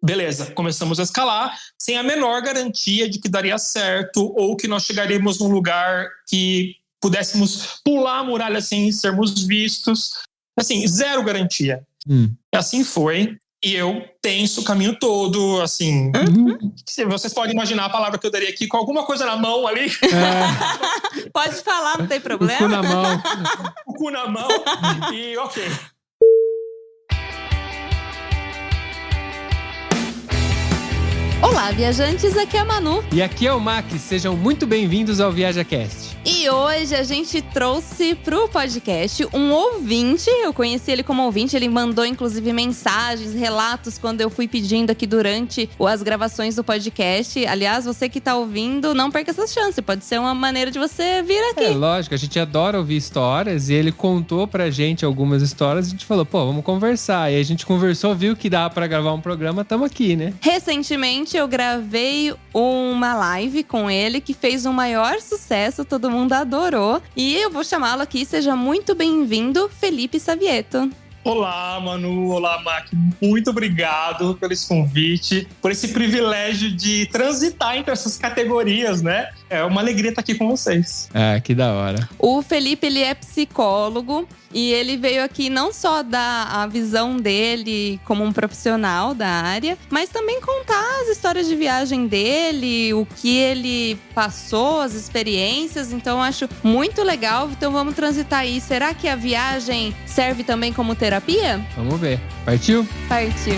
Beleza, começamos a escalar sem a menor garantia de que daria certo ou que nós chegaríamos num lugar que pudéssemos pular a muralha sem sermos vistos. Assim, zero garantia. Assim foi. E eu tenso o caminho todo, assim... Vocês podem imaginar a palavra que eu daria aqui com alguma coisa na mão ali. Pode falar, não tem problema. O cu na mão. O cu na mão. E ok. Olá, viajantes, aqui é a Manu. E aqui é o Mac, sejam muito bem-vindos ao ViajaCast. E hoje a gente trouxe pro podcast um ouvinte. Eu conheci ele como ouvinte, ele mandou inclusive mensagens, relatos quando eu fui pedindo aqui durante as gravações do podcast. Aliás, você que tá ouvindo, não perca essa chance, pode ser uma maneira de você vir aqui. É lógico, a gente adora ouvir histórias e ele contou pra gente algumas histórias e a gente falou, vamos conversar. E aí a gente conversou, viu que dá pra gravar um programa, tamo aqui, né? Recentemente eu gravei uma live com ele que fez o maior sucesso, todo mundo adorou. E eu vou chamá-lo aqui, seja muito bem-vindo, Felipe Savieto. Olá, Manu. Olá, Mac. Muito obrigado pelo esse convite, por esse privilégio de transitar entre essas categorias, né? É uma alegria estar aqui com vocês. Ah, que da hora. O Felipe, ele é psicólogo e ele veio aqui não só dar a visão dele como um profissional da área, mas também contar as histórias de viagem dele, o que ele passou, as experiências. Então, eu acho muito legal. Então, vamos transitar aí. Será que a viagem serve também como terapia? Vamos ver. Partiu? Partiu.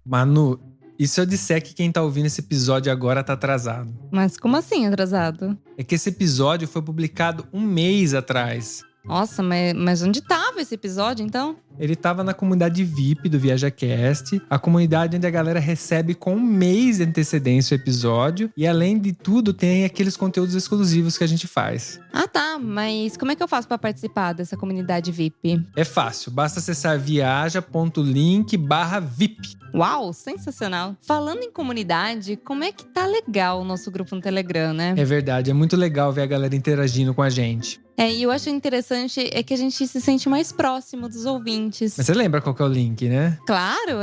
Manu, e se eu disser que quem tá ouvindo esse episódio agora tá atrasado? Mas como assim atrasado? É que esse episódio foi publicado um mês atrás. Nossa, mas onde tava esse episódio, então? Ele tava na comunidade VIP do ViajaCast, a comunidade onde a galera recebe com um mês de antecedência o episódio. E além de tudo, tem aqueles conteúdos exclusivos que a gente faz. Ah, tá. Mas como é que eu faço pra participar dessa comunidade VIP? É fácil, basta acessar viaja.link/VIP. Uau, sensacional. Falando em comunidade, como é que tá legal o nosso grupo no Telegram, né? É verdade, é muito legal ver a galera interagindo com a gente. E eu acho interessante é que a gente se sente mais próximo dos ouvintes. Mas você lembra qual que é o link, né? Claro,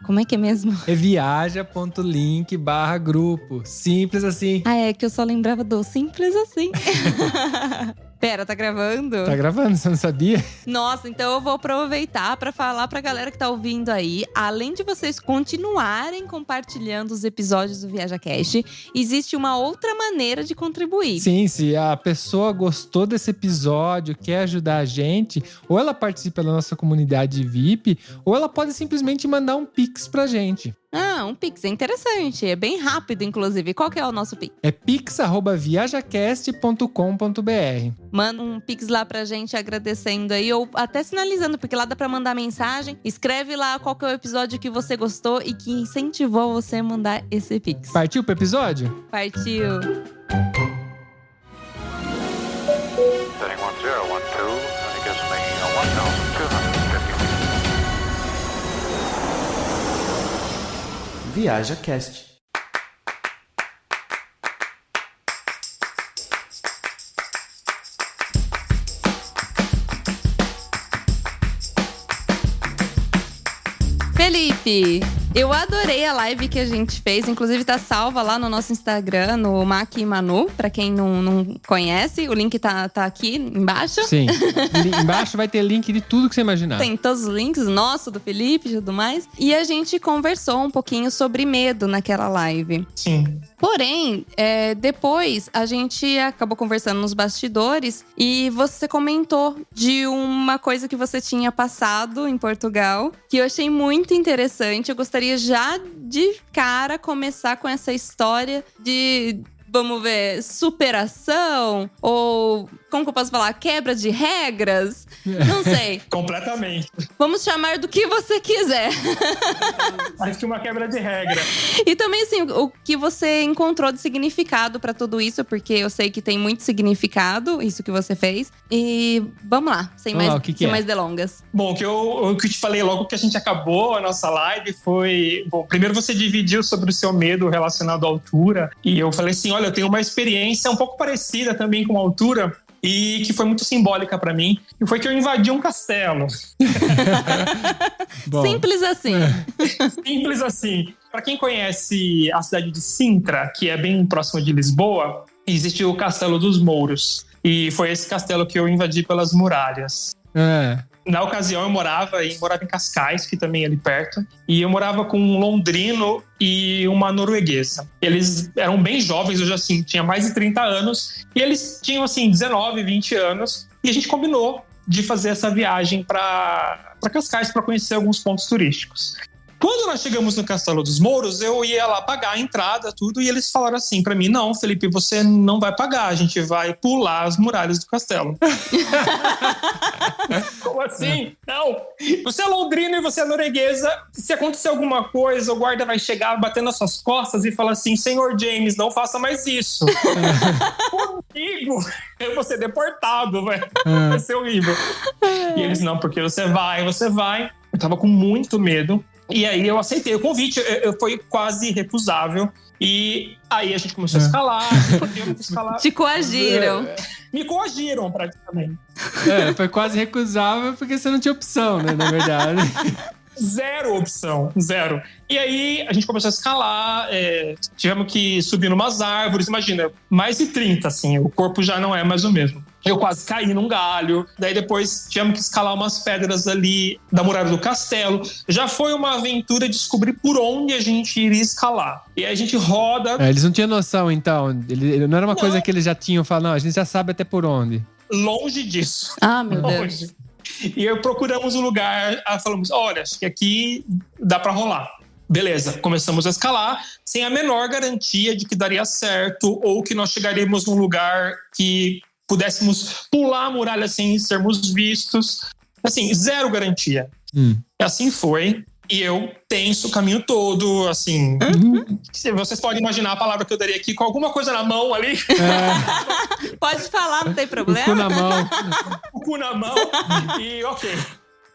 Como é que é mesmo? É viaja.link/grupo. Simples assim. Ah, é que eu só lembrava do simples assim. Pera, tá gravando? Tá gravando, você não sabia? Nossa, então eu vou aproveitar pra falar pra galera que tá ouvindo aí. Além de vocês continuarem compartilhando os episódios do ViajaCast, existe uma outra maneira de contribuir. Sim, se a pessoa gostou desse episódio, quer ajudar a gente, ou ela participa da nossa comunidade VIP, ou ela pode simplesmente mandar um Pix pra gente. Ah, um Pix, é interessante. É bem rápido, inclusive. Qual que é o nosso Pix? É pix@viajacast.com.br. Manda um Pix lá pra gente agradecendo aí, ou até sinalizando, porque lá dá pra mandar mensagem. Escreve lá qual que é o episódio que você gostou e que incentivou você a mandar esse Pix. Partiu pro episódio? Partiu! Setting 1012, and it gives me 1,250 feet. ViajaCast. Felipe, eu adorei a live que a gente fez. Inclusive tá salva lá no nosso Instagram, no Mac e Manu. Pra quem não conhece, o link tá aqui embaixo. Sim, embaixo vai ter link de tudo que você imaginar. Tem todos os links, nosso, do Felipe e tudo mais. E a gente conversou um pouquinho sobre medo naquela live. Sim. Porém, depois a gente acabou conversando nos bastidores e você comentou de uma coisa que você tinha passado em Portugal, que eu achei muito interessante. Eu gostaria já de cara começar com essa história de, vamos ver, superação ou, como que eu posso falar, quebra de regras? Não sei. Completamente. Vamos chamar do que você quiser. Acho que uma quebra de regra. E também, assim, o que você encontrou de significado pra tudo isso, porque eu sei que tem muito significado, isso que você fez. E vamos lá, sem mais delongas. Bom, o que eu te falei logo que a gente acabou a nossa live foi... Bom, primeiro você dividiu sobre o seu medo relacionado à altura. E eu falei assim, olha, eu tenho uma experiência um pouco parecida também com a altura. e que foi muito simbólica pra mim. E foi que eu invadi um castelo. Bom. Simples assim. Simples assim. Pra quem conhece a cidade de Sintra, que é bem próxima de Lisboa, existe o Castelo dos Mouros. E foi esse castelo que eu invadi pelas muralhas. Na ocasião, eu morava em Cascais, que também é ali perto. E eu morava com um londrino e uma norueguesa. Eles eram bem jovens, eu já assim, tinha mais de 30 anos. E eles tinham, assim, 19, 20 anos. E a gente combinou de fazer essa viagem para Cascais para conhecer alguns pontos turísticos. Quando nós chegamos no Castelo dos Mouros, eu ia lá pagar a entrada, tudo, e eles falaram assim pra mim: não, Felipe, você não vai pagar, a gente vai pular as muralhas do castelo. Como assim? Não, você é londrino e você é norueguesa, se acontecer alguma coisa, o guarda vai chegar, bater nas suas costas e falar assim: senhor James, não faça mais isso. Comigo, eu vou ser deportado, vai ser horrível. E eles: não, porque você vai. Eu tava com muito medo. E aí eu aceitei o convite, foi quase recusável. E aí a gente começou a escalar. Te coagiram. Me coagiram, praticamente. Foi quase recusável porque você não tinha opção, né, na verdade. Zero opção, zero. E aí a gente começou a escalar, tivemos que subir numas árvores, imagina, mais de 30, assim, o corpo já não é mais o mesmo. Eu quase caí num galho, daí depois tivemos que escalar umas pedras ali da muralha do castelo. Já foi uma aventura descobrir por onde a gente iria escalar. E aí a gente roda... Eles não tinham noção, então? Não era uma coisa que eles já tinham falado, não, a gente já sabe até por onde. Longe disso. Ah, meu Longe. Deus. E aí procuramos um lugar, falamos: olha, acho que aqui dá pra rolar. Beleza, começamos a escalar sem a menor garantia de que daria certo ou que nós chegaríamos num lugar que pudéssemos pular a muralha sem sermos vistos. Assim, zero garantia. Assim foi. E eu tenso o caminho todo, assim... Vocês podem imaginar a palavra que eu daria aqui, com alguma coisa na mão ali. Pode falar, não tem problema. O cu na mão. O cu na mão. E ok.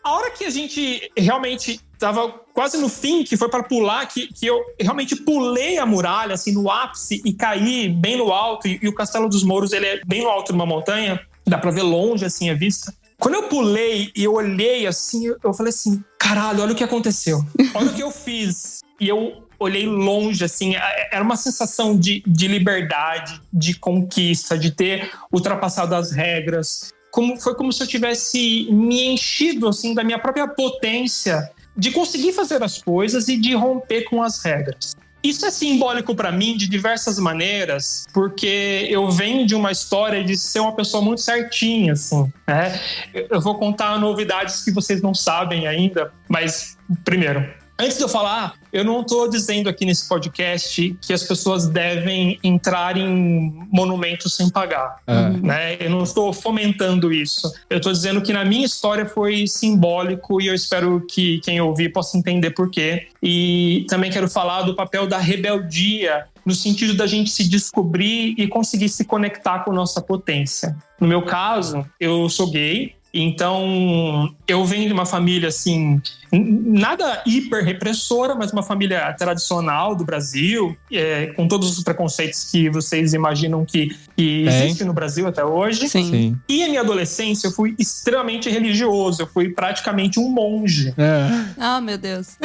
A hora que a gente realmente estava quase no fim, que foi para pular, que eu realmente pulei a muralha, assim, no ápice, e caí bem no alto. E o Castelo dos Mouros, ele é bem no alto de uma montanha. Dá para ver longe, assim, a vista. Quando eu pulei e eu olhei assim, eu falei assim: caralho, olha o que aconteceu. Olha o que eu fiz. E eu olhei longe, assim, era uma sensação de liberdade, de conquista, de ter ultrapassado as regras. Foi como se eu tivesse me enchido, assim, da minha própria potência de conseguir fazer as coisas e de romper com as regras. Isso é simbólico para mim de diversas maneiras, porque eu venho de uma história de ser uma pessoa muito certinha, assim, né? Eu vou contar novidades que vocês não sabem ainda, mas primeiro, antes de eu falar, eu não estou dizendo aqui nesse podcast que as pessoas devem entrar em monumentos sem pagar, né? Eu não estou fomentando isso. Eu estou dizendo que na minha história foi simbólico e eu espero que quem ouvir possa entender por quê. E também quero falar do papel da rebeldia, no sentido da gente se descobrir e conseguir se conectar com nossa potência. No meu caso, eu sou gay. Então, eu venho de uma família, assim, nada hiper repressora, mas uma família tradicional do Brasil, com todos os preconceitos que vocês imaginam que existem no Brasil até hoje. Sim. E a minha adolescência, eu fui extremamente religioso, eu fui praticamente um monge. Ah, meu Deus.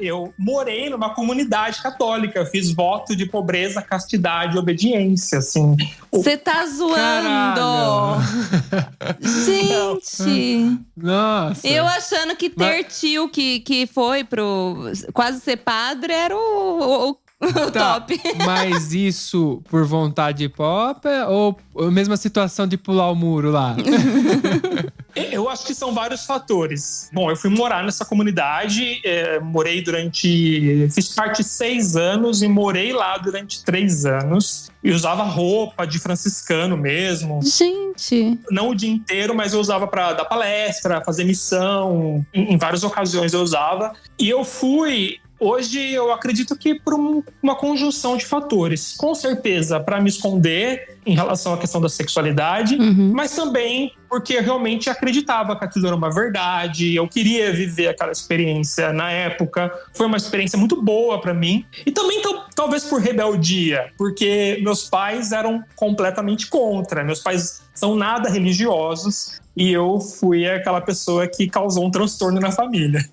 Eu morei numa comunidade católica, eu fiz voto de pobreza, castidade e obediência, assim. Você tá zoando! Caralho. Gente! Nossa! Eu achando que ter tio que foi pro quase ser padre era o top. Mas isso por vontade própria ou a mesma situação de pular o muro lá? Eu acho que são vários fatores. Bom, eu fui morar nessa comunidade, fiz parte 6 anos e morei lá durante 3 anos. E usava roupa de franciscano mesmo. Gente! Não o dia inteiro, mas eu usava para dar palestra, fazer missão. Em várias ocasiões eu usava. E eu fui... Hoje, eu acredito que por uma conjunção de fatores. Com certeza, para me esconder em relação à questão da sexualidade, mas também porque eu realmente acreditava que aquilo era uma verdade, eu queria viver aquela experiência na época. Foi uma experiência muito boa pra mim. E também, talvez por rebeldia, porque meus pais eram completamente contra. Meus pais são nada religiosos e eu fui aquela pessoa que causou um transtorno na família.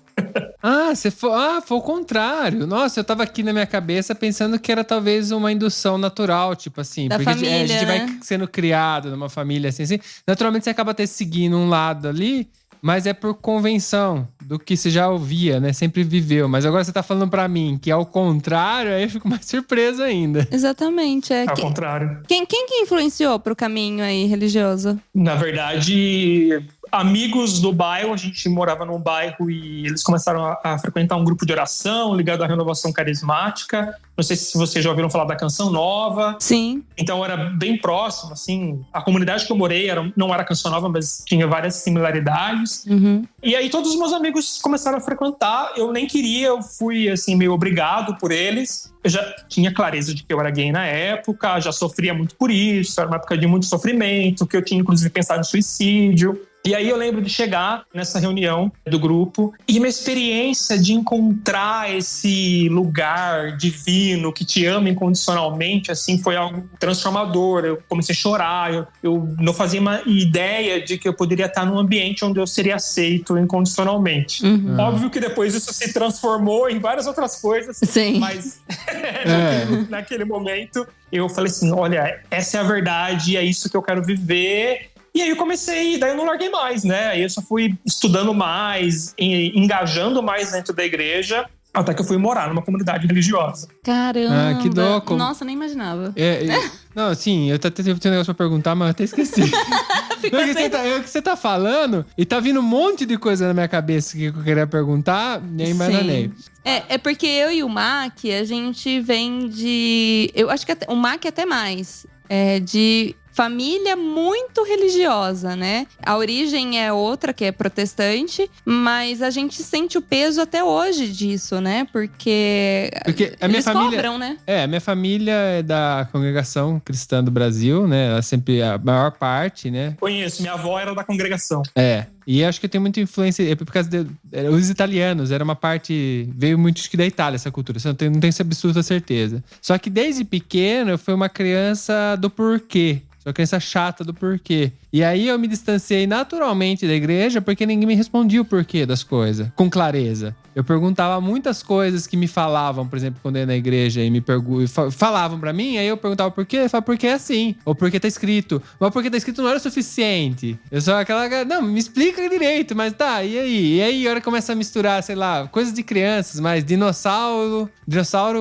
Foi o contrário. Nossa, eu tava aqui na minha cabeça pensando que era talvez uma indução natural, tipo assim. Da porque família, a gente né? vai sendo criado numa família assim. Naturalmente você acaba até seguindo um lado ali, mas é por convenção do que você já ouvia, né? Sempre viveu. Mas agora você tá falando pra mim que é o contrário, aí eu fico mais surpreso ainda. Exatamente. Ao contrário. Quem que influenciou pro caminho aí religioso? Na verdade, amigos do bairro, a gente morava num bairro e eles começaram a frequentar um grupo de oração ligado à renovação carismática. Não sei se vocês já ouviram falar da Canção Nova. Sim. Então era bem próximo, assim. A comunidade que eu morei não era Canção Nova, mas tinha várias similaridades. Uhum. E aí todos os meus amigos começaram a frequentar. Eu nem queria, eu fui assim meio obrigado por eles. Eu já tinha clareza de que eu era gay na época, já sofria muito por isso, era uma época de muito sofrimento, que eu tinha inclusive pensado em suicídio. E aí eu lembro de chegar nessa reunião do grupo e minha experiência de encontrar esse lugar divino que te ama incondicionalmente, assim, foi algo transformador. Eu comecei a chorar, eu não fazia uma ideia de que eu poderia estar num ambiente onde eu seria aceito incondicionalmente. Uhum. Óbvio que depois isso se transformou em várias outras coisas, Sim. mas naquele momento eu falei assim, olha, essa é a verdade, é isso que eu quero viver. E aí eu comecei, daí eu não larguei mais, né? Aí eu só fui estudando mais, engajando mais dentro da igreja, até que eu fui morar numa comunidade religiosa. Caramba! Que louco. Nossa, nem imaginava. Não, assim, eu tenho um negócio pra perguntar, mas eu até esqueci. O que você tá falando, e tá vindo um monte de coisa na minha cabeça que eu queria perguntar, e aí embananei. É porque eu e o Mac, a gente vem de... Eu acho que o Mac até mais. De família muito religiosa, né? A origem é outra, que é protestante, mas a gente sente o peso até hoje disso, né? Porque a minha eles família cobram, né? A minha família é da Congregação Cristã do Brasil, né? Ela sempre a maior parte, né? Conheço, minha avó era da congregação. E acho que tem muita influência, por causa os italianos, era uma parte, veio muito acho que da Itália essa cultura, não tenho essa absoluta certeza. Só que desde pequeno eu fui uma criança do porquê. Sou uma criança chata do porquê. E aí eu me distanciei naturalmente da igreja porque ninguém me respondia o porquê das coisas, com clareza. Eu perguntava muitas coisas que me falavam, por exemplo, quando eu ia na igreja e falavam pra mim, aí eu perguntava por quê? Eu falava, porque é assim. Ou porque tá escrito. Mas porque tá escrito não era o suficiente. Eu sou aquela... Não, me explica direito, mas tá, e aí? E aí a hora começa a misturar, sei lá, coisas de crianças, mas dinossauro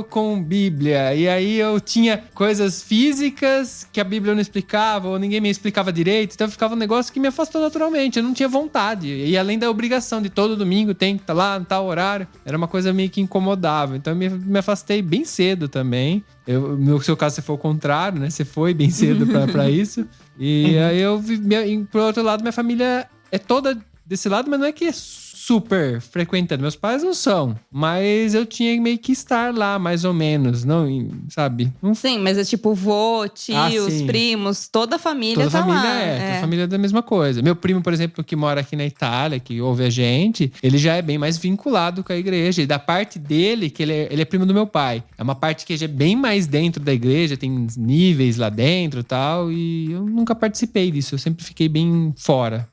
com Bíblia. E aí eu tinha coisas físicas que a Bíblia não explicava, ou ninguém me explicava direito. Então ficava um negócio que me afastou naturalmente. Eu não tinha vontade. E além da obrigação de todo domingo tem que estar lá no tal horário, era uma coisa meio que incomodava. Então eu me afastei bem cedo também. No seu caso, você foi o contrário, né? Você foi bem cedo pra isso. E aí por outro lado, minha família é toda desse lado, mas não é que é super frequentando. Meus pais não são, mas eu tinha meio que estar lá, mais ou menos, não, sabe? Não... Sim, mas é tipo vô, tios, primos, toda a família toda tá família lá. Toda a família é da mesma coisa. Meu primo, por exemplo, que mora aqui na Itália, que ouve a gente, ele já é bem mais vinculado com a igreja. E da parte dele, que ele é primo do meu pai. É uma parte que já é bem mais dentro da igreja, tem níveis lá dentro e tal, e eu nunca participei disso, eu sempre fiquei bem fora.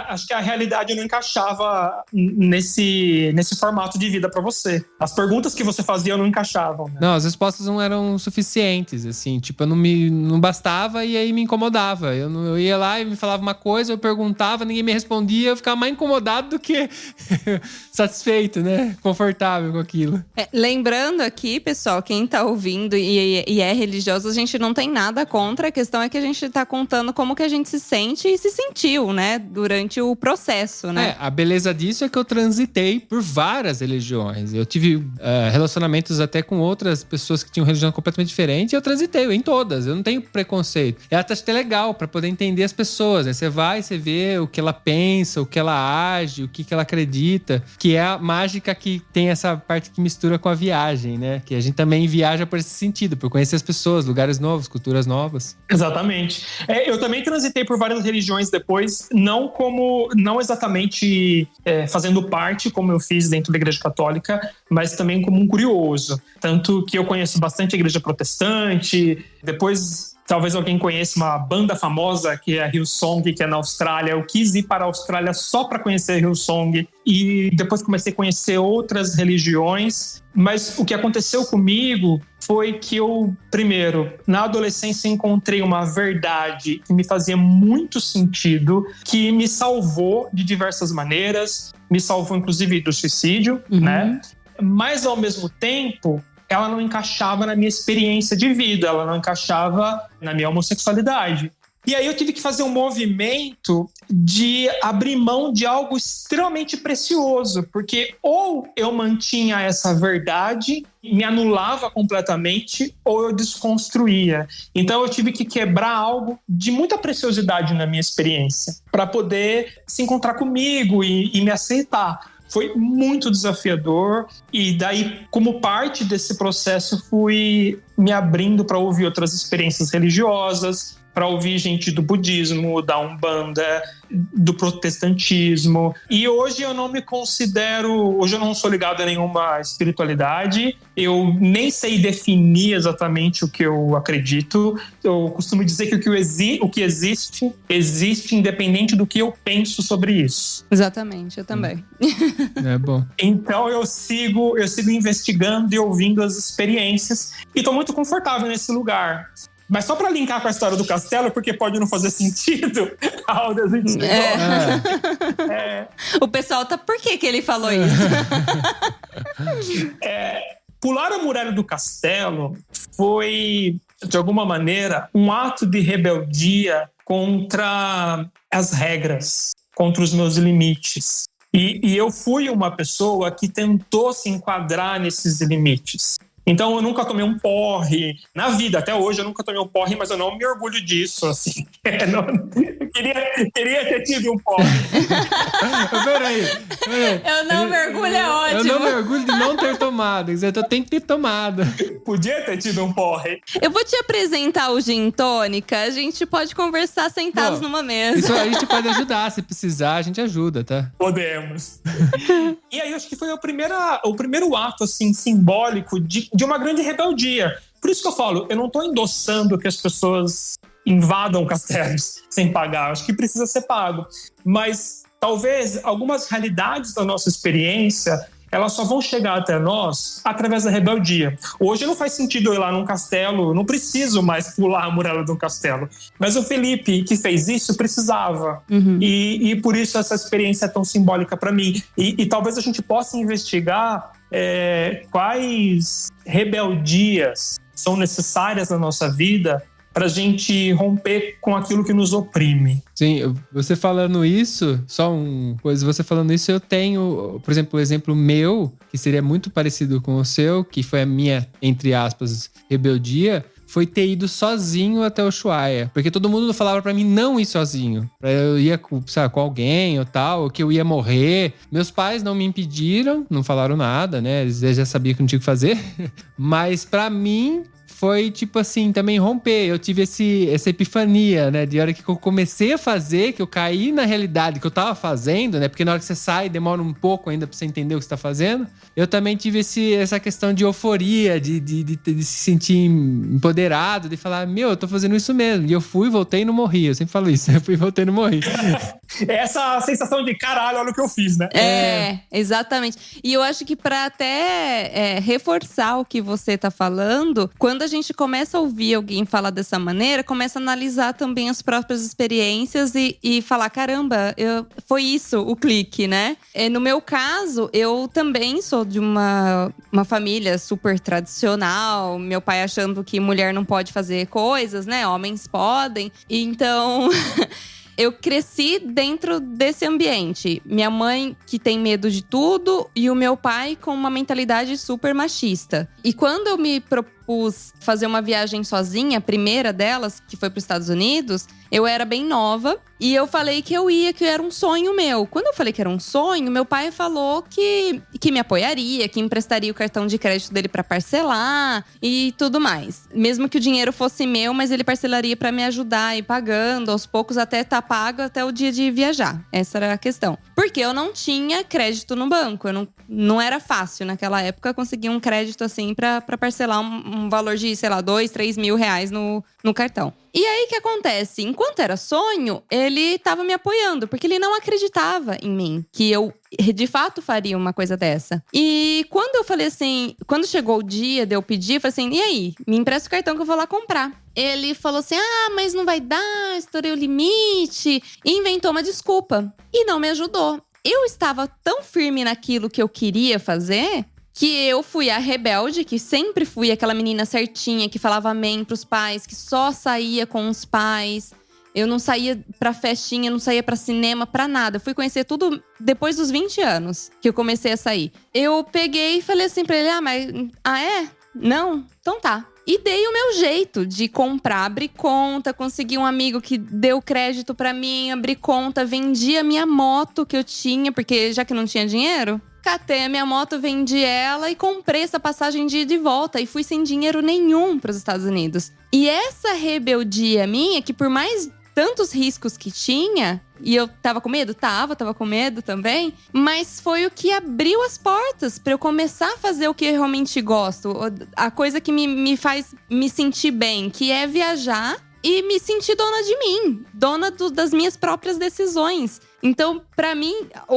Acho que a realidade não encaixava nesse formato de vida pra você. As perguntas que você fazia não encaixavam, né? Não, as respostas não eram suficientes, assim. Tipo, não bastava e aí me incomodava. Eu ia lá e me falava uma coisa, eu perguntava, ninguém me respondia, eu ficava mais incomodado do que satisfeito, né? Confortável com aquilo. Lembrando aqui, pessoal, quem tá ouvindo e é religioso, a gente não tem nada contra. A questão é que a gente tá contando como que a gente se sente e se sentiu, né? Durante o processo, né? A beleza disso isso é que eu transitei por várias religiões. Eu tive relacionamentos até com outras pessoas que tinham religião completamente diferente e eu transitei em todas. Eu não tenho preconceito. É até legal pra poder entender as pessoas, né? Você vai, você vê o que ela pensa, o que ela age, o que ela acredita, que é a mágica que tem essa parte que mistura com a viagem, né? Que a gente também viaja por esse sentido, por conhecer as pessoas, lugares novos, culturas novas. Exatamente. Eu também transitei por várias religiões depois, não exatamente fazendo parte, como eu fiz dentro da Igreja Católica, mas também como um curioso. Tanto que eu conheço bastante a Igreja Protestante, depois talvez alguém conheça uma banda famosa que é a Hillsong, que é na Austrália. Eu quis ir para a Austrália só para conhecer a Hillsong e depois comecei a conhecer outras religiões. Mas o que aconteceu comigo foi que eu, primeiro, na adolescência encontrei uma verdade que me fazia muito sentido, que me salvou de diversas maneiras, me salvou inclusive do suicídio, né? Mas ao mesmo tempo, ela não encaixava na minha experiência de vida, ela não encaixava na minha homossexualidade. E aí eu tive que fazer um movimento de abrir mão de algo extremamente precioso, porque ou eu mantinha essa verdade, me anulava completamente, ou eu desconstruía. Então eu tive que quebrar algo de muita preciosidade na minha experiência, para poder se encontrar comigo e me aceitar. Foi muito desafiador e daí, como parte desse processo, fui me abrindo para ouvir outras experiências religiosas, para ouvir gente do budismo, da Umbanda, do protestantismo. E hoje eu não me considero... Hoje eu não sou ligado a nenhuma espiritualidade. Eu nem sei definir exatamente o que eu acredito. Eu costumo dizer que o que existe, existe independente do que eu penso sobre isso. Exatamente, eu também. É bom. Então eu sigo investigando e ouvindo as experiências. E estou muito confortável nesse lugar. Mas só para linkar com a história do castelo, porque pode não fazer sentido aonde a gente O pessoal tá... Por que ele falou isso? Pular a muralha do castelo foi, de alguma maneira, um ato de rebeldia contra as regras, contra os meus limites. E eu fui uma pessoa que tentou se enquadrar nesses limites. Então eu nunca tomei um porre. Na vida, até hoje, eu nunca tomei um porre, mas eu não me orgulho disso, assim. Eu queria ter tido um porre. Peraí. Eu não me orgulho, é ótimo. Eu não me orgulho de não ter tomado. Eu tenho que ter tomado. Podia ter tido um porre. Eu vou te apresentar o Gin Tônica. A gente pode conversar sentados numa mesa. Isso a gente pode ajudar. Se precisar, a gente ajuda, tá? Podemos. E aí, acho que foi o primeiro ato, assim, simbólico de uma grande rebeldia. Por isso que eu falo, eu não estou endossando que as pessoas invadam castelos sem pagar. Acho que precisa ser pago. Mas talvez algumas realidades da nossa experiência, elas só vão chegar até nós através da rebeldia. Hoje não faz sentido eu ir lá num castelo, não preciso mais pular a muralha de um castelo. Mas o Felipe, que fez isso, precisava. E por isso essa experiência é tão simbólica para mim. E talvez a gente possa investigar quais rebeldias são necessárias na nossa vida para a gente romper com aquilo que nos oprime. Sim, você falando isso, você falando isso, eu tenho, por exemplo, o exemplo meu, que seria muito parecido com o seu, que foi a minha, entre aspas, rebeldia, foi ter ido sozinho até o Ushuaia. Porque todo mundo falava pra mim não ir sozinho. Eu ia com alguém ou tal, ou que eu ia morrer. Meus pais não me impediram, não falaram nada, né? Eles já sabiam que não tinha o que fazer. Mas pra mim... foi, tipo assim, também romper. Eu tive essa epifania, né? De hora que eu comecei a fazer, que eu caí na realidade que eu tava fazendo, né? Porque na hora que você sai, demora um pouco ainda pra você entender o que você tá fazendo. Eu também tive essa questão de euforia, de se sentir empoderado, de falar, eu tô fazendo isso mesmo. E eu fui, voltei e não morri. Eu sempre falo isso. Eu fui, voltei e não morri. Essa sensação de caralho, olha o que eu fiz, né? Exatamente. E eu acho que pra até reforçar o que você tá falando, quando a gente começa a ouvir alguém falar dessa maneira, começa a analisar também as próprias experiências e falar, caramba, foi isso o clique, né? No meu caso, eu também sou de uma família super tradicional, meu pai achando que mulher não pode fazer coisas, né? Homens podem. Então... eu cresci dentro desse ambiente. Minha mãe, que tem medo de tudo, e o meu pai com uma mentalidade super machista. E quando eu me propus fazer uma viagem sozinha, a primeira delas, que foi para os Estados Unidos, eu era bem nova. E eu falei que eu ia, que era um sonho meu. Quando eu falei que era um sonho, meu pai falou que me apoiaria, que emprestaria o cartão de crédito dele para parcelar e tudo mais. Mesmo que o dinheiro fosse meu, mas ele parcelaria para me ajudar a ir pagando aos poucos até estar pago até o dia de viajar. Essa era a questão. Porque eu não tinha crédito no banco. Eu não era fácil naquela época conseguir um crédito assim para parcelar um valor de, sei lá, 2, 3 mil reais no cartão. E aí, o que acontece? Enquanto era sonho, ele tava me apoiando. Porque ele não acreditava em mim. Que eu, de fato, faria uma coisa dessa. E quando eu falei assim… Quando chegou o dia de eu pedir, eu falei assim… E aí? Me empresta o cartão que eu vou lá comprar. Ele falou assim… Ah, mas não vai dar, estourei o limite. E inventou uma desculpa. E não me ajudou. Eu estava tão firme naquilo que eu queria fazer… que eu fui a rebelde, que sempre fui aquela menina certinha, que falava amém pros pais, que só saía com os pais. Eu não saía pra festinha, não saía pra cinema, pra nada. Eu fui conhecer tudo depois dos 20 anos que eu comecei a sair. Eu peguei e falei assim pra ele, é? Não? Então tá. E dei o meu jeito de comprar, abrir conta, consegui um amigo que deu crédito pra mim, abri conta, vendi a minha moto que eu tinha, porque já que não tinha dinheiro… Catei a minha moto, vendi ela e comprei essa passagem de ida e volta. E fui sem dinheiro nenhum para os Estados Unidos. E essa rebeldia minha, que por mais tantos riscos que tinha… E eu tava com medo? Tava com medo também. Mas foi o que abriu as portas para eu começar a fazer o que eu realmente gosto. A coisa que me faz me sentir bem, que é viajar e me sentir dona de mim. Dona das minhas próprias decisões. Então, pra mim,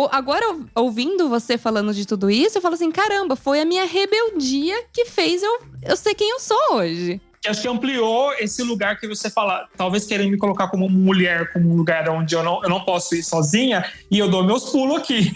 agora ouvindo você falando de tudo isso, eu falo assim, caramba, foi a minha rebeldia que fez eu ser quem eu sou hoje. Acho que ampliou esse lugar que você fala, talvez querendo me colocar como mulher, como um lugar onde eu não posso ir sozinha, e eu dou meus pulos aqui.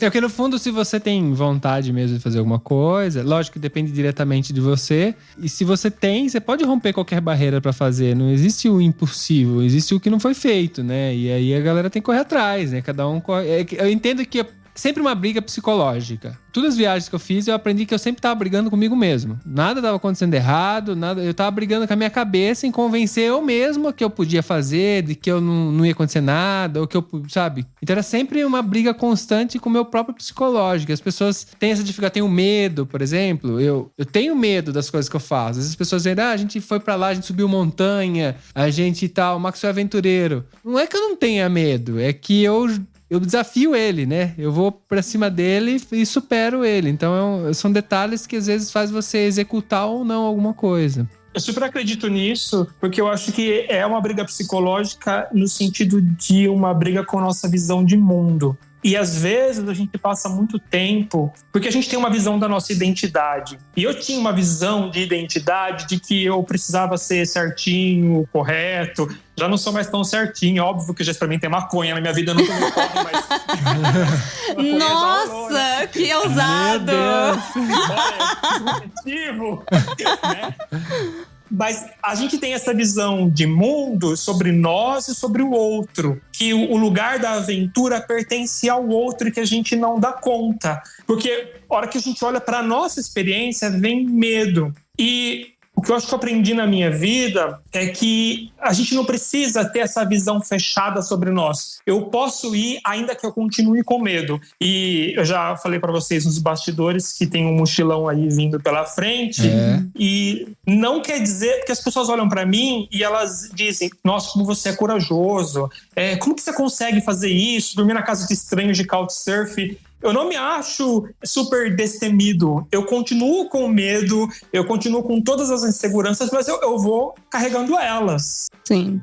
Porque no fundo, se você tem vontade mesmo de fazer alguma coisa, lógico que depende diretamente de você, e se você tem, você pode romper qualquer barreira pra fazer, não existe o impossível, existe o que não foi feito, né? E aí a galera tem que correr atrás, né? Cada um corre… Eu entendo que sempre uma briga psicológica. Todas as viagens que eu fiz, eu aprendi que eu sempre tava brigando comigo mesmo. Nada tava acontecendo errado, eu tava brigando com a minha cabeça em convencer eu mesmo que eu podia fazer, de que eu não ia acontecer nada, ou que eu, sabe? Então era sempre uma briga constante com o meu próprio psicológico. As pessoas têm essa dificuldade, tenho medo, por exemplo. Eu tenho medo das coisas que eu faço. Às vezes as pessoas dizem, a gente foi pra lá, a gente subiu montanha, a gente tal, o Max é aventureiro. Não é que eu não tenha medo, é que eu desafio ele, né? Eu vou pra cima dele e supero ele. Então são detalhes que às vezes faz você executar ou não alguma coisa. Eu super acredito nisso, porque eu acho que é uma briga psicológica no sentido de uma briga com a nossa visão de mundo. E às vezes a gente passa muito tempo, porque a gente tem uma visão da nossa identidade. E eu tinha uma visão de identidade de que eu precisava ser certinho, correto. Já não sou mais tão certinho, óbvio que já experimentei maconha na minha vida, eu nunca me corro, mas… Nossa, que ousado! Olha, motivo, né? Mas a gente tem essa visão de mundo sobre nós e sobre o outro. Que o lugar da aventura pertence ao outro e que a gente não dá conta. Porque a hora que a gente olha para a nossa experiência, vem medo. E o que eu acho que eu aprendi na minha vida é que a gente não precisa ter essa visão fechada sobre nós. Eu posso ir ainda que eu continue com medo. E eu já falei para vocês nos bastidores que tem um mochilão aí vindo pela frente. E não quer dizer… Porque as pessoas olham para mim e elas dizem, nossa, como você é corajoso. Como que você consegue fazer isso? Dormir na casa de estranhos de couchsurf? Eu não me acho super destemido. Eu continuo com medo, eu continuo com todas as inseguranças, mas eu vou carregando elas. Sim.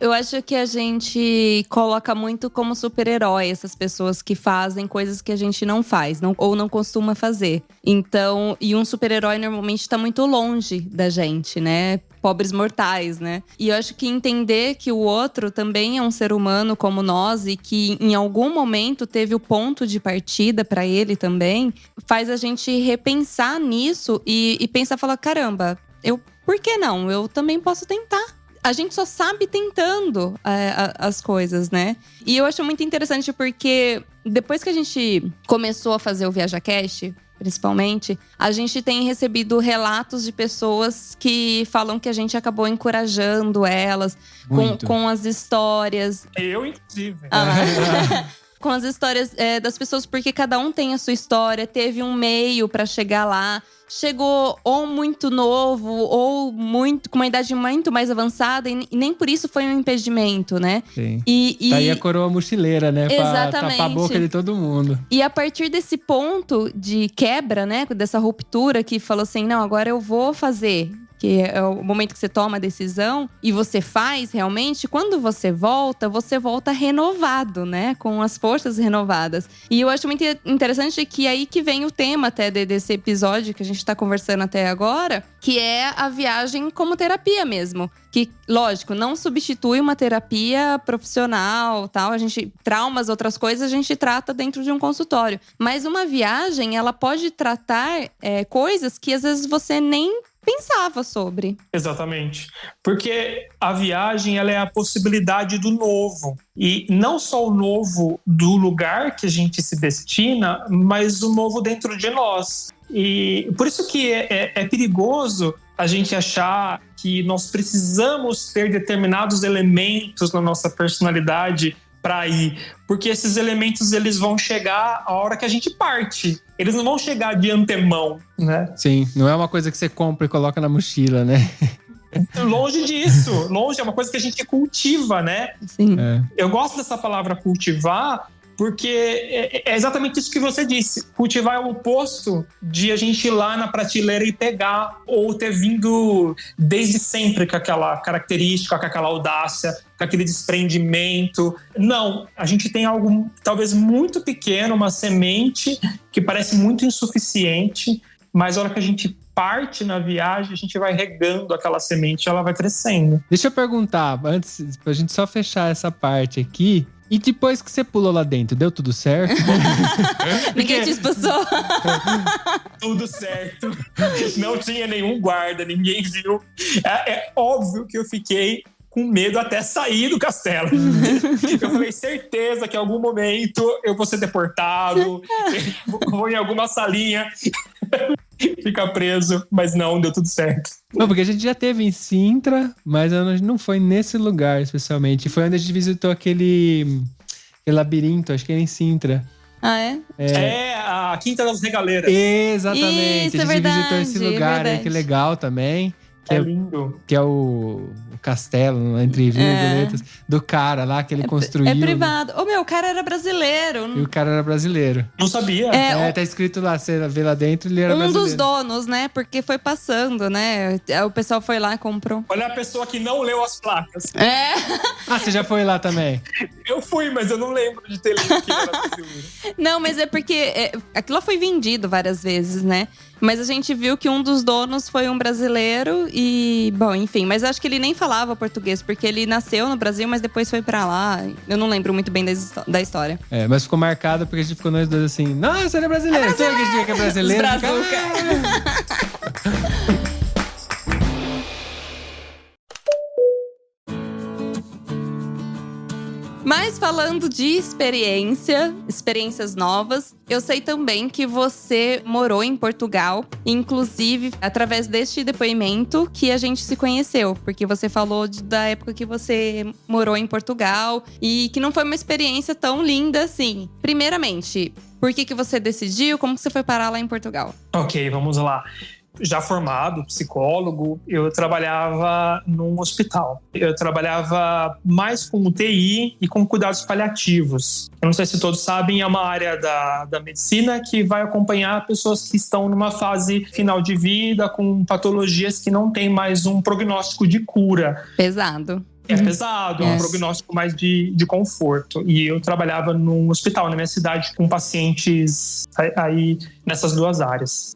Eu acho que a gente coloca muito como super-herói essas pessoas que fazem coisas que a gente não faz, ou não costuma fazer. Então, e um super-herói normalmente tá muito longe da gente, né? Pobres mortais, né? E eu acho que entender que o outro também é um ser humano como nós e que em algum momento teve o ponto de partida pra ele também, faz a gente repensar nisso e pensar, falar, caramba, por que não? Eu também posso tentar. a gente só sabe tentando as coisas, né? E eu acho muito interessante porque depois que a gente começou a fazer o ViajaCast, principalmente, a gente tem recebido relatos de pessoas que falam que a gente acabou encorajando elas com as histórias. Eu, inclusive. Com as histórias das pessoas, porque cada um tem a sua história, teve um meio pra chegar lá. Chegou ou muito novo, ou muito com uma idade muito mais avançada, e nem por isso foi um impedimento, né? Sim. E Tá aí a coroa mochileira, né? Exatamente. Pra tapar a boca de todo mundo. E a partir desse ponto de quebra, né? Dessa ruptura que falou assim, não, agora eu vou fazer. Que é o momento que você toma a decisão e você faz realmente, quando você volta renovado, né? Com as forças renovadas. E eu acho muito interessante que aí que vem o tema até desse episódio que a gente tá conversando até agora, que é a viagem como terapia mesmo. Que, lógico, não substitui uma terapia profissional, tal. Traumas, outras coisas, a gente trata dentro de um consultório. Mas uma viagem, ela pode tratar coisas que às vezes você nem pensava sobre. Exatamente. Porque a viagem, ela é a possibilidade do novo. E não só o novo do lugar que a gente se destina, mas o novo dentro de nós. E por isso que é perigoso a gente achar que nós precisamos ter determinados elementos na nossa personalidade para ir, porque esses elementos eles vão chegar a hora que a gente parte. Eles não vão chegar de antemão, né? Sim, não é uma coisa que você compra e coloca na mochila, né? Longe disso, longe, é uma coisa que a gente cultiva, né? Sim. Eu gosto dessa palavra cultivar, porque é exatamente isso que você disse. Cultivar é o oposto de a gente ir lá na prateleira e pegar, ou ter vindo desde sempre com aquela característica, com aquela audácia, com aquele desprendimento. Não, a gente tem algo talvez muito pequeno, uma semente que parece muito insuficiente, mas a hora que a gente parte na viagem, a gente vai regando aquela semente, ela vai crescendo. Deixa eu perguntar, antes, pra gente só fechar essa parte aqui. E depois que você pulou lá dentro, deu tudo certo? Ninguém te expulsou? Tudo certo. Não tinha nenhum guarda, ninguém viu. É óbvio que eu fiquei com medo até sair do castelo. Eu falei, certeza que em algum momento eu vou ser deportado, vou em alguma salinha ficar preso, mas não, deu tudo certo. Não, porque a gente já teve em Sintra, mas não foi nesse lugar especialmente. Foi onde a gente visitou aquele labirinto, acho que era em Sintra. Ah, é? É a Quinta das Regaleiras. Exatamente, Isso, a gente visitou esse verdade, lugar aí, que legal também. É lindo. Que é o castelo, entre borboletas, do cara lá que ele construiu. É privado. O cara era brasileiro. E o cara era brasileiro. Não sabia. Tá escrito lá, você vê lá dentro, ele era brasileiro. Dos donos, né? Porque foi passando, né? O pessoal foi lá e comprou. Olha a pessoa que não leu as placas. Ah, você já foi lá também? Eu fui, mas eu não lembro de ter lido que era brasileiro. Não, mas é porque aquilo foi vendido várias vezes, né? Mas a gente viu que um dos donos foi um brasileiro e, bom, enfim. Mas acho que ele nem falava português, porque ele nasceu no Brasil, mas depois foi pra lá. Eu não lembro muito bem da história. Mas ficou marcado porque a gente ficou nós dois assim, nossa, ele é brasileiro. Você que é brasileiro? Mas falando de experiências novas, eu sei também que você morou em Portugal. Inclusive, através deste depoimento que a gente se conheceu. Porque você falou da época que você morou em Portugal e que não foi uma experiência tão linda assim. Primeiramente, por que você decidiu? Como você foi parar lá em Portugal? Ok, vamos lá. Já formado, psicólogo, eu trabalhava num hospital. Eu trabalhava mais com UTI e com cuidados paliativos. Eu não sei se todos sabem, é uma área da medicina que vai acompanhar pessoas que estão numa fase final de vida, com patologias que não têm mais um prognóstico de cura. Pesado. É pesado, é um prognóstico mais de conforto. E eu trabalhava num hospital na minha cidade com pacientes aí nessas duas áreas.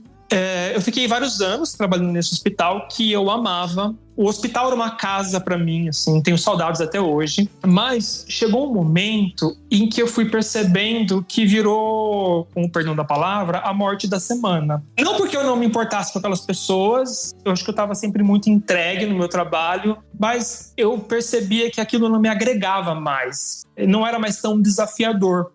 Eu fiquei vários anos trabalhando nesse hospital que eu amava. O hospital era uma casa pra mim, assim, tenho saudades até hoje. Mas chegou um momento em que eu fui percebendo que virou, com o perdão da palavra, a morte da semana. Não porque eu não me importasse com aquelas pessoas, eu acho que eu estava sempre muito entregue no meu trabalho, mas eu percebia que aquilo não me agregava mais. Não era mais tão desafiador.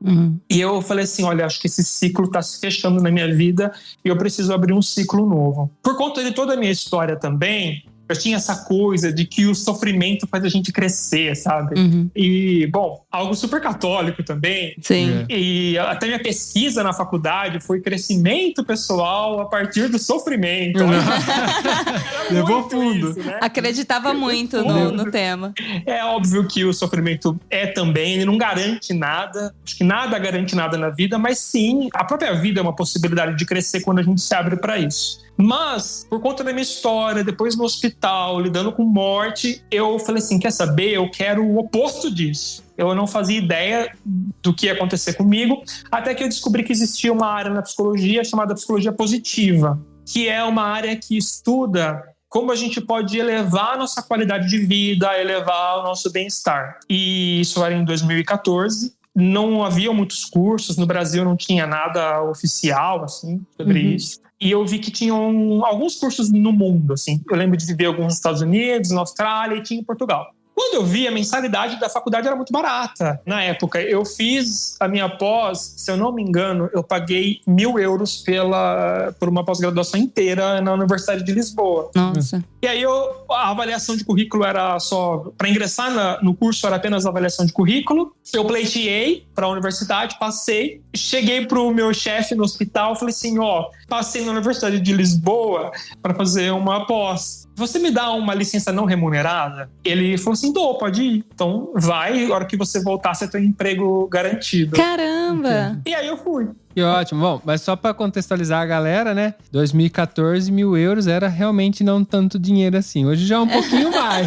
E eu falei assim, olha, acho que esse ciclo está se fechando na minha vida e eu preciso abrir um ciclo novo. Por conta de toda a minha história também, eu tinha essa coisa de que o sofrimento faz a gente crescer, sabe? E, bom, algo super católico também. Sim. E até minha pesquisa na faculdade foi crescimento pessoal a partir do sofrimento. Levou fundo. Isso, né? Acreditava muito no tema. É óbvio que o sofrimento também, ele não garante nada. Acho que nada garante nada na vida, mas sim, a própria vida é uma possibilidade de crescer quando a gente se abre para isso. Mas, por conta da minha história, depois no hospital, lidando com morte, eu falei assim, quer saber? Eu quero o oposto disso. Eu não fazia ideia do que ia acontecer comigo, até que eu descobri que existia uma área na psicologia chamada psicologia positiva, que é uma área que estuda como a gente pode elevar a nossa qualidade de vida, elevar o nosso bem-estar. E isso era em 2014. Não havia muitos cursos, no Brasil não tinha nada oficial assim, sobre isso. E eu vi que tinham alguns cursos no mundo, assim. Eu lembro de ver alguns nos Estados Unidos, na Austrália e tinha em Portugal. Quando eu vi, a mensalidade da faculdade era muito barata. Na época, eu fiz a minha pós, se eu não me engano, eu paguei 1.000 euros por uma pós-graduação inteira na Universidade de Lisboa. Nossa. E aí a avaliação de currículo era só... Para ingressar no curso era apenas a avaliação de currículo. Eu pleiteei para a universidade, passei. Cheguei para o meu chefe no hospital, falei assim, passei na Universidade de Lisboa para fazer uma pós. Você me dá uma licença não remunerada? Ele falou assim, pode ir. Então vai, na hora que você voltar, você tem um emprego garantido. Caramba! E aí eu fui. Que ótimo. Bom, mas só pra contextualizar a galera, né? 2014, 1.000 euros era realmente não tanto dinheiro assim. Hoje já é um pouquinho mais.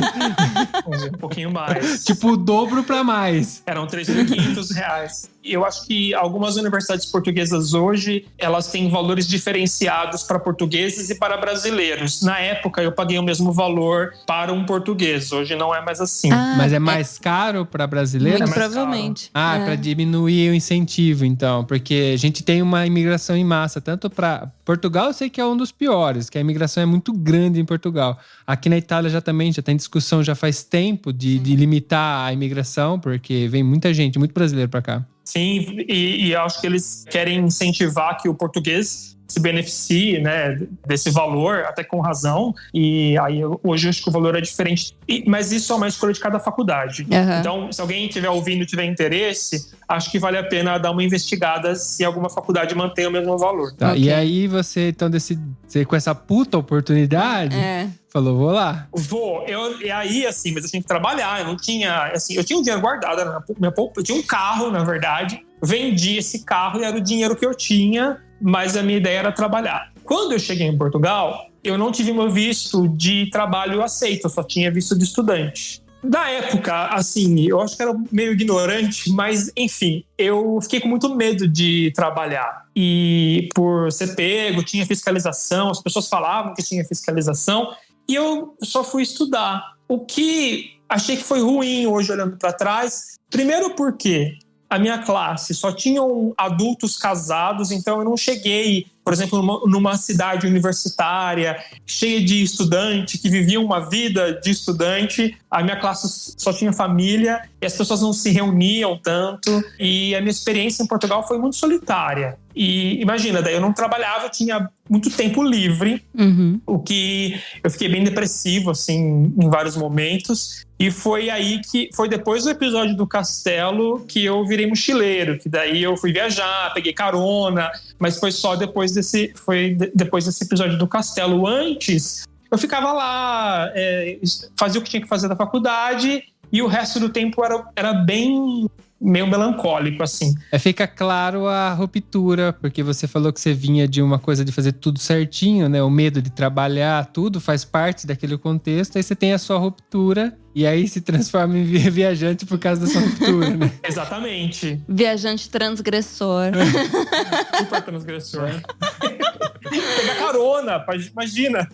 Hoje um pouquinho mais. Tipo, o dobro pra mais. Eram R$3.500. E eu acho que algumas universidades portuguesas hoje, elas têm valores diferenciados para portugueses e para brasileiros. Na época, eu paguei o mesmo valor para um português. Hoje não é mais assim. Mas é mais caro para brasileiro? Muito mais provavelmente. Para diminuir o incentivo, então. Porque a gente tem uma imigração em massa. Tanto para Portugal, eu sei que é um dos piores, que a imigração é muito grande em Portugal. Aqui na Itália já tem discussão já faz tempo de limitar a imigração, porque vem muita gente, muito brasileiro para cá. Sim, e acho que eles querem incentivar que o português se beneficie, né, desse valor, até com razão. E aí hoje eu acho que o valor é diferente. Mas isso é uma escolha de cada faculdade. Então, se alguém estiver ouvindo e tiver interesse, acho que vale a pena dar uma investigada se alguma faculdade mantém o mesmo valor. Tá, okay. E aí você então decide, com essa puta oportunidade, falou, vou lá. E aí, assim, mas eu tinha que trabalhar. Eu não tinha, assim, eu tinha um dinheiro guardado na minha poupa. Eu tinha um carro, na verdade. Vendi esse carro e era o dinheiro que eu tinha, mas a minha ideia era trabalhar. Quando eu cheguei em Portugal, eu não tive meu visto de trabalho aceito, eu só tinha visto de estudante. Da época, assim, eu acho que era meio ignorante, mas, enfim, eu fiquei com muito medo de trabalhar. E por ser pego, tinha fiscalização, as pessoas falavam que tinha fiscalização, e eu só fui estudar. O que achei que foi ruim hoje, olhando para trás, primeiro porque a minha classe só tinham adultos casados, então eu não cheguei, por exemplo, numa cidade universitária cheia de estudante que viviam uma vida de estudante. A minha classe só tinha família e as pessoas não se reuniam tanto. E a minha experiência em Portugal foi muito solitária. E imagina, daí eu não trabalhava, eu tinha muito tempo livre, o que eu fiquei bem depressivo, assim, em vários momentos. E foi aí que, foi depois do episódio do castelo que eu virei mochileiro, que daí eu fui viajar, peguei carona, mas foi só depois desse episódio do castelo. Antes, eu ficava lá, fazia o que tinha que fazer da faculdade e o resto do tempo era bem meio melancólico, assim. Fica claro a ruptura, porque você falou que você vinha de uma coisa de fazer tudo certinho, né? O medo de trabalhar, tudo faz parte daquele contexto. Aí você tem a sua ruptura e aí se transforma em viajante por causa da sua ruptura, né? Exatamente. Viajante transgressor. Super transgressor. pegar carona, imagina,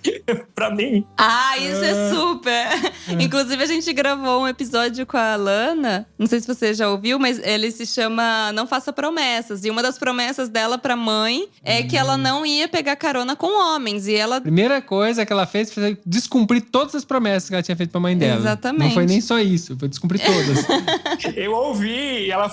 pra mim. Ah, isso é super! Inclusive, a gente gravou um episódio com a Alana. Não sei se você já ouviu, mas ele se chama Não Faça Promessas. E uma das promessas dela pra mãe é que ela não ia pegar carona com homens. E ela… Primeira coisa que ela fez foi descumprir todas as promessas que ela tinha feito pra mãe dela. Exatamente. Não foi nem só isso, foi descumprir todas. Eu ouvi, ela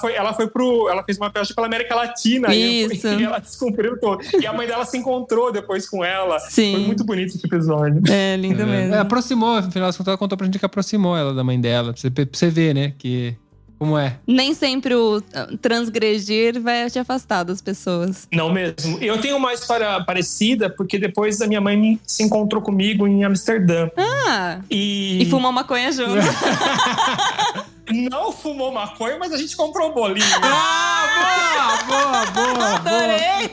fez uma viagem pela América Latina. Isso. E ela descumpriu todo. E a mãe dela se encontrou depois com ela. Sim. Foi muito bonito esse episódio. É, lindo mesmo. Aproximou, no final das contas, ela contou pra gente que aproximou ela da mãe dela. Pra você ver, né, que… Como é? Nem sempre o transgredir vai te afastar das pessoas. Não mesmo. Eu tenho uma história parecida, porque depois a minha mãe se encontrou comigo em Amsterdã. Ah! E fumou maconha junto. Não fumou maconha, mas a gente comprou um bolinho. Boa! Adorei!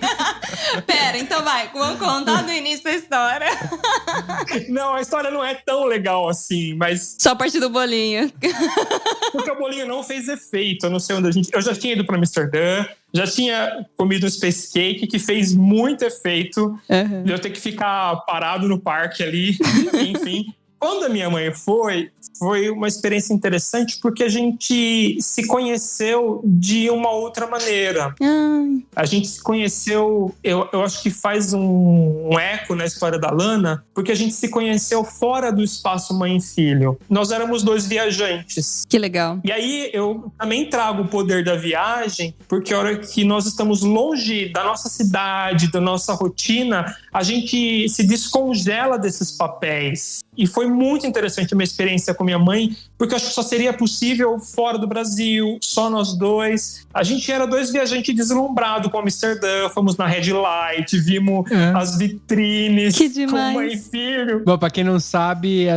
Pera, então vai, vamos contar do início da história. Não, a história não é tão legal assim, mas… Só a partir do bolinho. Porque o bolinho não fez efeito. Eu não sei onde a gente… Eu já tinha ido pra Amsterdã, já tinha comido um space cake que fez muito efeito. De eu ter que ficar parado no parque ali, enfim… Quando a minha mãe foi uma experiência interessante porque a gente se conheceu de uma outra maneira. A gente se conheceu, eu acho que faz um eco na história da Lana, porque a gente se conheceu fora do espaço mãe e filho. Nós éramos 2 viajantes. Que legal. E aí eu também trago o poder da viagem, porque a hora que nós estamos longe da nossa cidade, da nossa rotina, a gente se descongela desses papéis. E foi muito interessante a minha experiência com minha mãe, porque eu acho que só seria possível fora do Brasil, só nós 2. A gente era 2 viajantes deslumbrados com Amsterdã, fomos na Red Light, vimos as vitrines com mãe e filho. Bom, pra quem não sabe,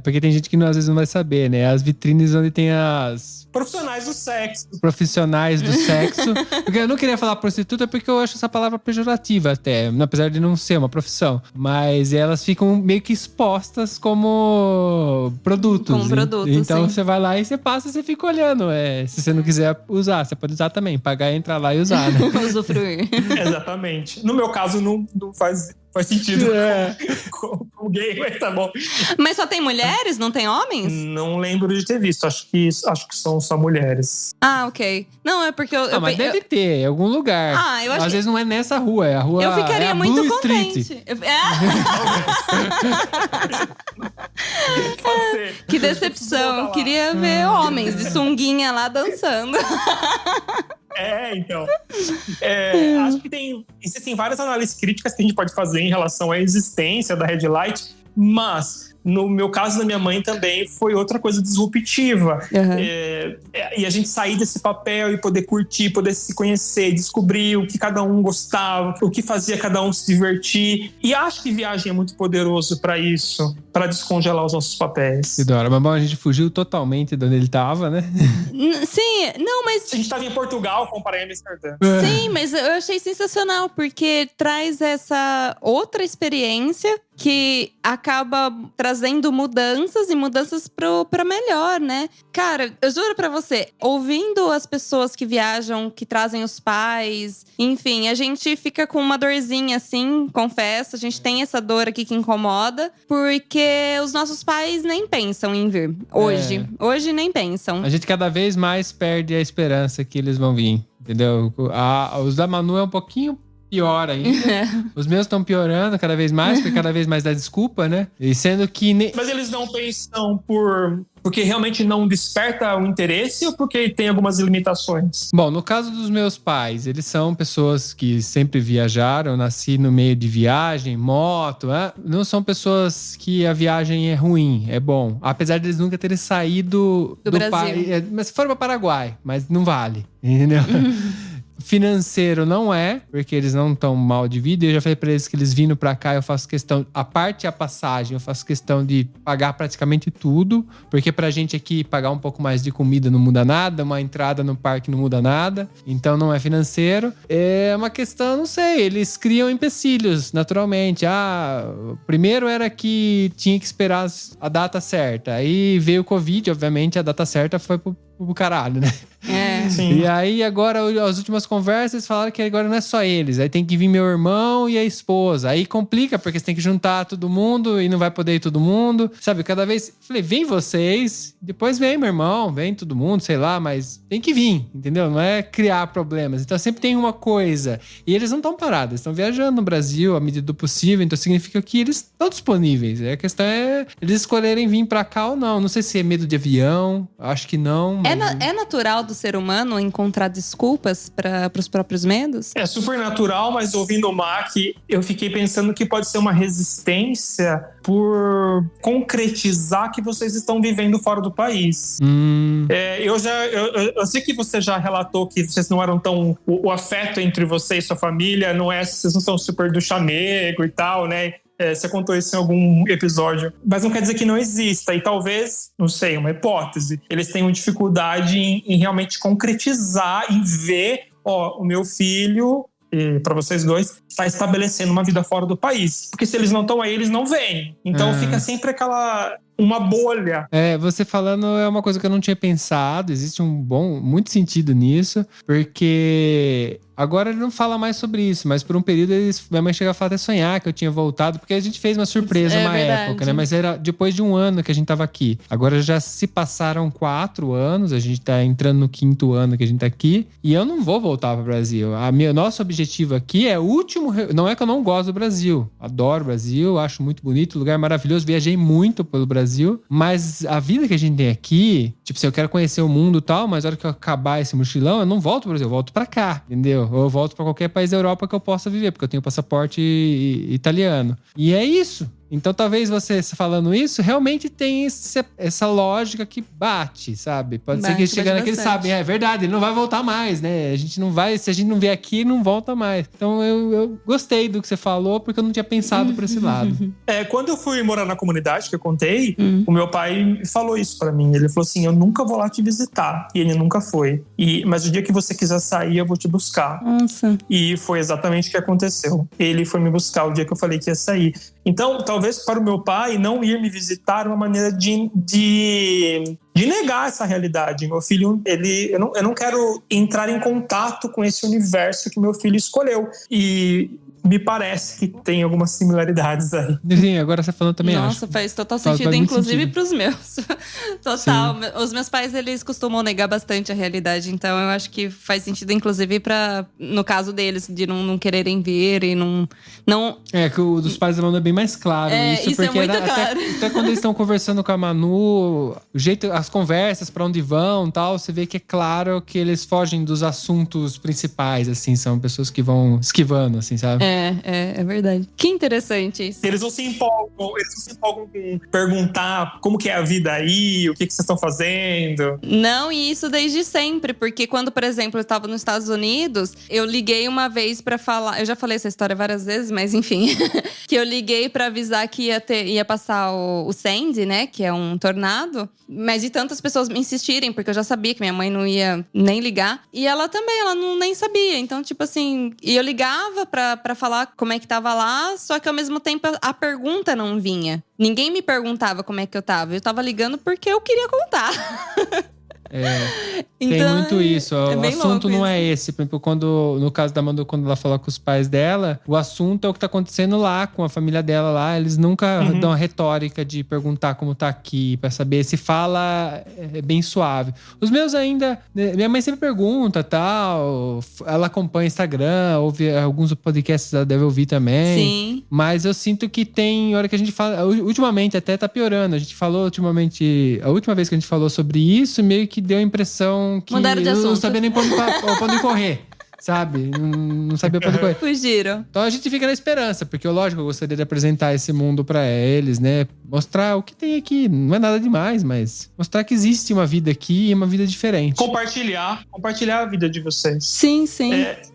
porque tem gente que às vezes não vai saber, né? As vitrines onde tem as… Profissionais do sexo. Profissionais do sexo. Porque eu não queria falar prostituta porque eu acho essa palavra pejorativa até, apesar de não ser uma profissão. Mas elas ficam meio que expostas como produtos. Como produtos, então sim. você vai lá e você passa e você fica olhando. Se você não quiser usar, você pode usar também. Pagar, entrar lá e usar, né? Usufruir. Exatamente. No meu caso, não faz sentido com gay, mas tá bom. Mas só tem mulheres? Não tem homens? Não lembro de ter visto. Acho que são só mulheres. Ah, ok. Não, é porque eu… mas deve ter, em algum lugar. Ah, eu acho Às vezes não é nessa rua, é a rua… Eu ficaria é a muito Blue contente. Street. Pode ser. Que decepção. Queria ver homens de sunguinha lá dançando. Então. Acho que existem várias análises críticas que a gente pode fazer em relação à existência da Red Light, mas no meu caso da minha mãe também foi outra coisa disruptiva. E a gente sair desse papel e poder curtir, poder se conhecer, descobrir o que cada um gostava, o que fazia cada um se divertir. E acho que viagem é muito poderoso para isso, para descongelar os nossos papéis. Que da hora. Mas bom, a gente fugiu totalmente de onde ele tava, né? Sim, não, mas… A gente tava em Portugal, comparei a Amsterdã. Sim, mas eu achei sensacional, porque traz essa outra experiência que acaba trazendo mudanças e mudanças pra melhor, né? Cara, eu juro pra você, ouvindo as pessoas que viajam, que trazem os pais, enfim, a gente fica com uma dorzinha assim, confesso. A gente tem essa dor aqui que incomoda, porque os nossos pais nem pensam em vir hoje. Hoje nem pensam. A gente cada vez mais perde a esperança que eles vão vir, entendeu? Os da Manu é um pouquinho pior ainda. Os meus estão piorando cada vez mais, porque cada vez mais dá desculpa, né? E sendo que… Mas eles não pensam porque realmente não desperta o interesse ou porque tem algumas limitações? Bom, no caso dos meus pais, eles são pessoas que sempre viajaram, nasci no meio de viagem, moto, não são pessoas que a viagem é ruim, é bom. Apesar de eles nunca terem saído do Brasil. Mas se for para Paraguai, mas não vale, entendeu? Financeiro não é, porque eles não estão mal de vida. Eu já falei pra eles que eles vindo pra cá, eu faço questão, a parte a passagem, eu faço questão de pagar praticamente tudo, porque pra gente aqui pagar um pouco mais de comida não muda nada, uma entrada no parque não muda nada, então não é financeiro. É uma questão, não sei, eles criam empecilhos naturalmente. Primeiro era que tinha que esperar a data certa, aí veio o Covid, obviamente a data certa foi pro caralho, né? Sim. E aí, agora, as últimas conversas falaram que agora não é só eles. Aí tem que vir meu irmão e a esposa. Aí complica, porque você tem que juntar todo mundo e não vai poder ir todo mundo. Sabe, cada vez... Falei, vem vocês, depois vem meu irmão, vem todo mundo, sei lá, mas tem que vir, entendeu? Não é criar problemas. Então sempre tem uma coisa. E eles não estão parados, estão viajando no Brasil à medida do possível, então significa que eles estão disponíveis. A questão é eles escolherem vir pra cá ou não. Não sei se é medo de avião, acho que não. Mas... É natural do ser humano encontrar desculpas para os próprios medos? É super natural, mas ouvindo o Mac, eu fiquei pensando que pode ser uma resistência por concretizar que vocês estão vivendo fora do país. Eu sei que você já relatou que vocês não eram tão... O afeto entre você e sua família não é... Vocês não são super do chamego e tal, né? Você contou isso em algum episódio. Mas não quer dizer que não exista. E talvez, não sei, uma hipótese, eles tenham dificuldade em realmente concretizar e ver, o meu filho, para vocês dois, está estabelecendo uma vida fora do país. Porque se eles não estão aí, eles não vêm. Então fica sempre uma bolha. Você falando é uma coisa que eu não tinha pensado. Existe muito sentido nisso, porque agora ele não fala mais sobre isso, mas por um período minha mãe chegou a falar até sonhar que eu tinha voltado, porque a gente fez uma surpresa uma época, né? Mas era depois de um ano que a gente tava aqui. Agora já se passaram 4 anos, a gente tá entrando no 5º ano que a gente tá aqui, e eu não vou voltar pro Brasil. Nosso objetivo aqui é o último... Não é que eu não gosto do Brasil. Adoro o Brasil, acho muito bonito, lugar maravilhoso, viajei muito pelo Brasil, mas a vida que a gente tem aqui, tipo, se eu quero conhecer o mundo e tal, mas na hora que eu acabar esse mochilão, eu não volto pro Brasil, eu volto pra cá, entendeu? Ou eu volto pra qualquer país da Europa que eu possa viver, porque eu tenho passaporte italiano. E é isso. Então, talvez você falando isso, realmente tem essa lógica que bate, sabe? Pode ser que eles chegando aqui, eles sabem, é verdade, ele não vai voltar mais, né? A gente não vai, se a gente não vier aqui, não volta mais. Então, eu gostei do que você falou, porque eu não tinha pensado por esse lado. Quando eu fui morar na comunidade, que eu contei, o meu pai falou isso pra mim. Ele falou assim, eu nunca vou lá te visitar. E ele nunca foi. Mas o dia que você quiser sair, eu vou te buscar. Nossa. E foi exatamente o que aconteceu. Ele foi me buscar o dia que eu falei que ia sair. Então, talvez para o meu pai não ir me visitar uma maneira de negar essa realidade. Meu filho, eu não quero entrar em contato com esse universo que meu filho escolheu. E me parece que tem algumas similaridades aí. Sim, agora você falando também. Nossa, faz total sentido, inclusive pros meus. Total. Sim. Os meus pais, eles costumam negar bastante a realidade, então eu acho que faz sentido, inclusive, no caso deles, de não quererem ver e não... que o dos pais da Manu é bem mais claro. Isso porque é muito claro. Até quando eles estão conversando com a Manu, o jeito, as conversas, pra onde vão e tal, você vê que é claro que eles fogem dos assuntos principais, assim, são pessoas que vão esquivando, assim, sabe? É verdade. Que interessante isso. Eles não se empolgam com perguntar como que é a vida aí, o que vocês estão fazendo. Não, e isso desde sempre, porque quando, por exemplo, eu estava nos Estados Unidos, eu liguei uma vez pra falar, eu já falei essa história várias vezes, mas enfim, que eu liguei pra avisar que ia passar o Sandy, né, que é um tornado, mas de tantas pessoas me insistirem, porque eu já sabia que minha mãe não ia nem ligar, e ela também, nem sabia, então tipo assim, e eu ligava pra falar como é que tava lá, só que ao mesmo tempo a pergunta não vinha. Ninguém me perguntava como é que eu tava ligando porque eu queria contar. Então, tem muito isso. O assunto não é esse. Por exemplo, no caso da Manu, quando ela fala com os pais dela, o assunto é o que tá acontecendo lá, com a família dela lá. Eles nunca dão a retórica de perguntar como tá aqui, pra saber se fala bem suave. Os meus ainda... Minha mãe sempre pergunta, tal. Ela acompanha o Instagram, ouve alguns podcasts, ela deve ouvir também. Sim. Mas eu sinto que tem hora que a gente fala... Ultimamente até tá piorando. A gente falou ultimamente... A última vez que a gente falou sobre isso, meio que deu a impressão que mudaram de assunto. Não sabia nem pra onde correr, sabe? Não sabia pra onde correr. Fugiram. Então a gente fica na esperança, porque lógico, eu gostaria de apresentar esse mundo pra eles, né? Mostrar o que tem aqui. Não é nada demais, mas mostrar que existe uma vida aqui e uma vida diferente. Compartilhar a vida de vocês. Sim.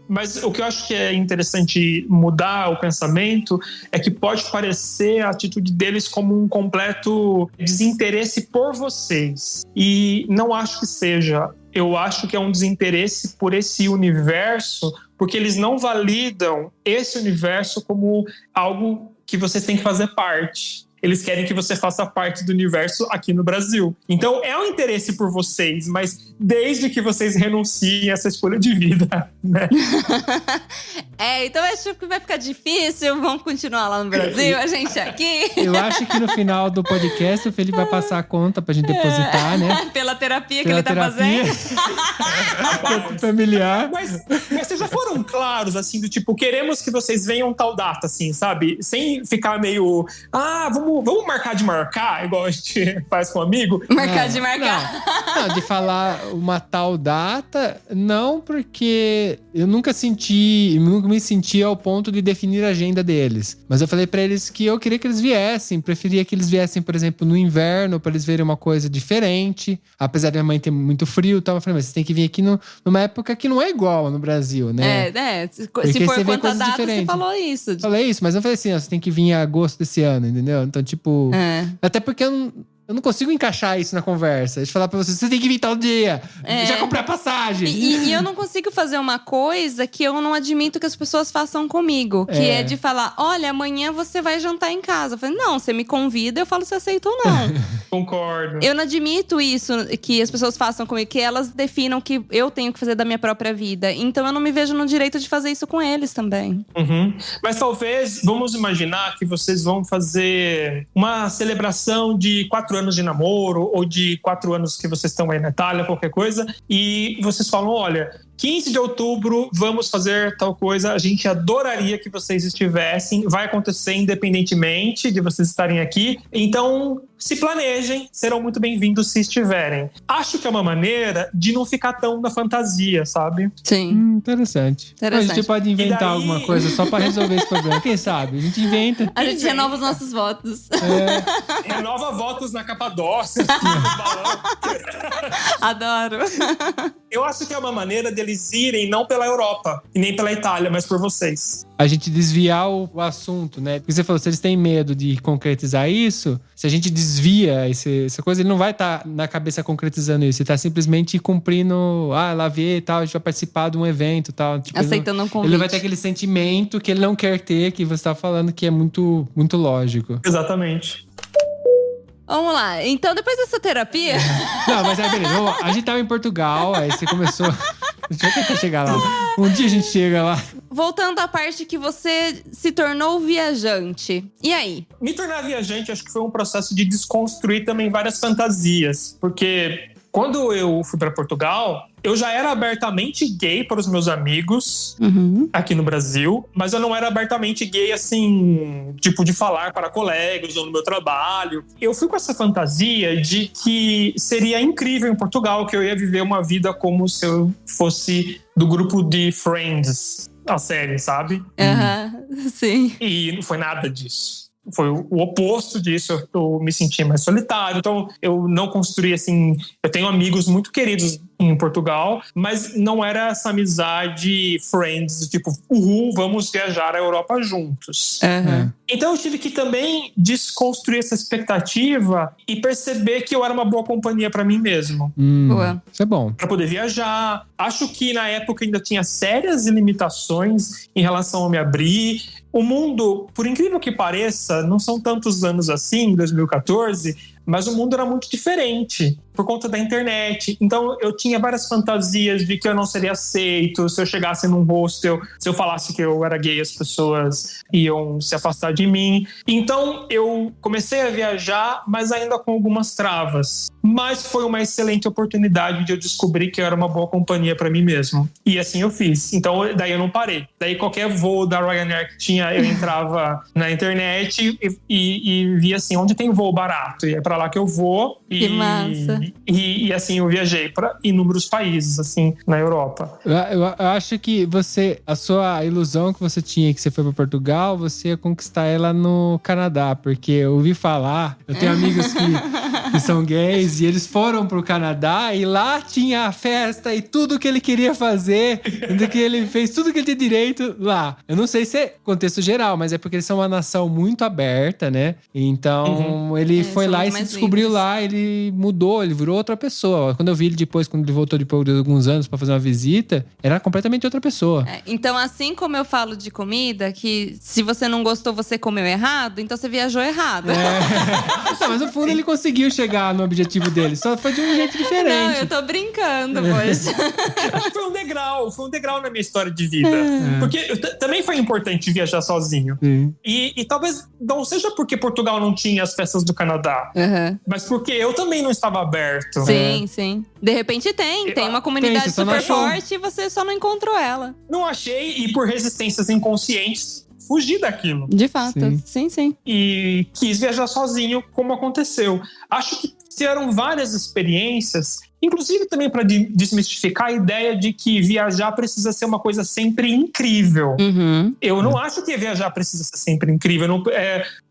Mas o que eu acho que é interessante mudar o pensamento é que pode parecer a atitude deles como um completo desinteresse por vocês. E não acho que seja. Eu acho que é um desinteresse por esse universo, porque eles não validam esse universo como algo que vocês têm que fazer parte. eles querem que você faça parte do universo aqui no Brasil. Então é um interesse por vocês, mas desde que vocês renunciem a essa escolha de vida, né? Então acho que vai ficar difícil. Vamos continuar lá no Brasil, a gente aqui. Eu acho que no final do podcast o Felipe vai passar a conta pra gente depositar, né? Pela terapia que Pela ele tá terapia. fazendo. Familiar. Mas vocês já foram claros, assim, do tipo, queremos que vocês venham tal data, assim, sabe? Sem ficar meio, vamos marcar de marcar, igual a gente faz com um amigo. Marcar de marcar. Não, de falar uma tal data, não, porque eu nunca me senti ao ponto de definir a agenda deles. Mas eu falei pra eles que eu queria que eles viessem, preferia que eles viessem, por exemplo, no inverno, pra eles verem uma coisa diferente. Apesar de minha mãe ter muito frio e tal, eu falei, mas você tem que vir aqui numa época que não é igual no Brasil, né? Se Porque for você vê quanta coisas data, diferentes. você falou isso. Falei isso, mas eu falei assim, ó, você tem que vir em agosto desse ano, entendeu? Então, tipo… Até porque eu não consigo encaixar isso na conversa. Deixa eu falar pra você tem que vir tal dia. Já comprei a passagem. E eu não consigo fazer uma coisa que eu não admito que as pessoas façam comigo. Que é de falar, olha, amanhã você vai jantar em casa. Eu falei, não, você me convida, eu falo se aceita ou não. Concordo. Eu não admito isso que as pessoas façam comigo. Que elas definam que eu tenho que fazer da minha própria vida. Então eu não me vejo no direito de fazer isso com eles também. Mas talvez, vamos imaginar que vocês vão fazer uma celebração de 4 anos de namoro ou de 4 anos que vocês estão aí na Itália, qualquer coisa, e vocês falam, olha, 15 de outubro vamos fazer tal coisa, a gente adoraria que vocês estivessem, vai acontecer independentemente de vocês estarem aqui, então se planejem, serão muito bem-vindos se estiverem. Acho que é uma maneira de não ficar tão na fantasia, sabe? Sim. Interessante. A gente pode inventar alguma coisa só pra resolver esse problema. Quem sabe? A gente inventa. A gente renova os nossos votos. Renova votos na Capadócia, assim, no balão. Adoro. Eu acho que é uma maneira deles irem não pela Europa e nem pela Itália, mas por vocês. A gente desviar o assunto, né? Porque você falou, se eles têm medo de concretizar isso, se a gente desvia essa coisa, ele não vai estar na cabeça concretizando isso. Ele tá simplesmente cumprindo, lá ver e tal, a gente vai participar de um evento e tal. Tipo, aceitando um convite. Ele vai ter aquele sentimento que ele não quer ter, que você tá falando que é muito, muito lógico. Exatamente. Vamos lá. Então, depois dessa terapia… Não, mas aí beleza. Vamos lá. A gente tava em Portugal, aí você começou… Deixa eu tentar chegar lá. Um dia a gente chega lá. Voltando à parte que você se tornou viajante. E aí? Me tornar viajante, acho que foi um processo de desconstruir também várias fantasias. Porque quando eu fui para Portugal, eu já era abertamente gay para os meus amigos aqui no Brasil, mas eu não era abertamente gay, assim, tipo, de falar para colegas ou no meu trabalho. Eu fui com essa fantasia de que seria incrível em Portugal, que eu ia viver uma vida como se eu fosse do grupo de Friends, a série, sabe? Sim. E não foi nada disso. Foi o oposto disso, eu me senti mais solitário, então eu não construí assim, eu tenho amigos muito queridos em Portugal, mas não era essa amizade friends, tipo, vamos viajar à Europa juntos. Então eu tive que também desconstruir essa expectativa e perceber que eu era uma boa companhia para mim mesmo. Boa. Isso é bom. Para poder viajar. Acho que na época ainda tinha sérias limitações em relação a me abrir. O mundo, por incrível que pareça, não são tantos anos assim, 2014, mas o mundo era muito diferente por conta da internet. Então eu tinha várias fantasias de que eu não seria aceito se eu chegasse num hostel, se eu falasse que eu era gay, as pessoas iam se afastar de mim. Então eu comecei a viajar, mas ainda com algumas travas. Mas foi uma excelente oportunidade de eu descobrir que eu era uma boa companhia para mim mesmo. E assim eu fiz. Então daí eu não parei. Daí qualquer voo da Ryanair que tinha, eu entrava na internet e via assim, onde tem voo barato. E é pra lá que eu vou. Que massa. E assim, eu viajei para inúmeros países, assim, na Europa. Eu acho que a sua ilusão que você tinha, que você foi para Portugal, você ia conquistar ela no Canadá. Porque eu ouvi falar, eu tenho amigos que que são gays, e eles foram pro Canadá e lá tinha a festa e tudo que ele queria fazer, que ele fez tudo que ele tinha direito lá. Eu não sei se é contexto geral, mas é porque eles são uma nação muito aberta, né? Então ele foi lá e se descobriu lá, ele mudou, ele virou outra pessoa. Quando eu vi ele depois, quando ele voltou depois de alguns anos pra fazer uma visita, era completamente outra pessoa. Então, assim como eu falo de comida, que se você não gostou, você comeu errado, então você viajou errado. Não, mas no fundo ele conseguiu chegar no objetivo dele, só foi de um jeito diferente. Não, eu tô brincando, pois. Acho que foi um degrau na minha história de vida. Porque também foi importante viajar sozinho. E talvez não seja porque Portugal não tinha as festas do Canadá, mas porque eu também não estava aberto. Sim, sim. De repente tem uma comunidade super forte e você só não encontrou ela. Não achei, e por resistências inconscientes, fugi daquilo. De fato, sim. E quis viajar sozinho, como aconteceu. Acho que tiveram várias experiências, inclusive também para desmistificar a ideia de que viajar precisa ser uma coisa sempre incrível. Eu não acho que viajar precisa ser sempre incrível.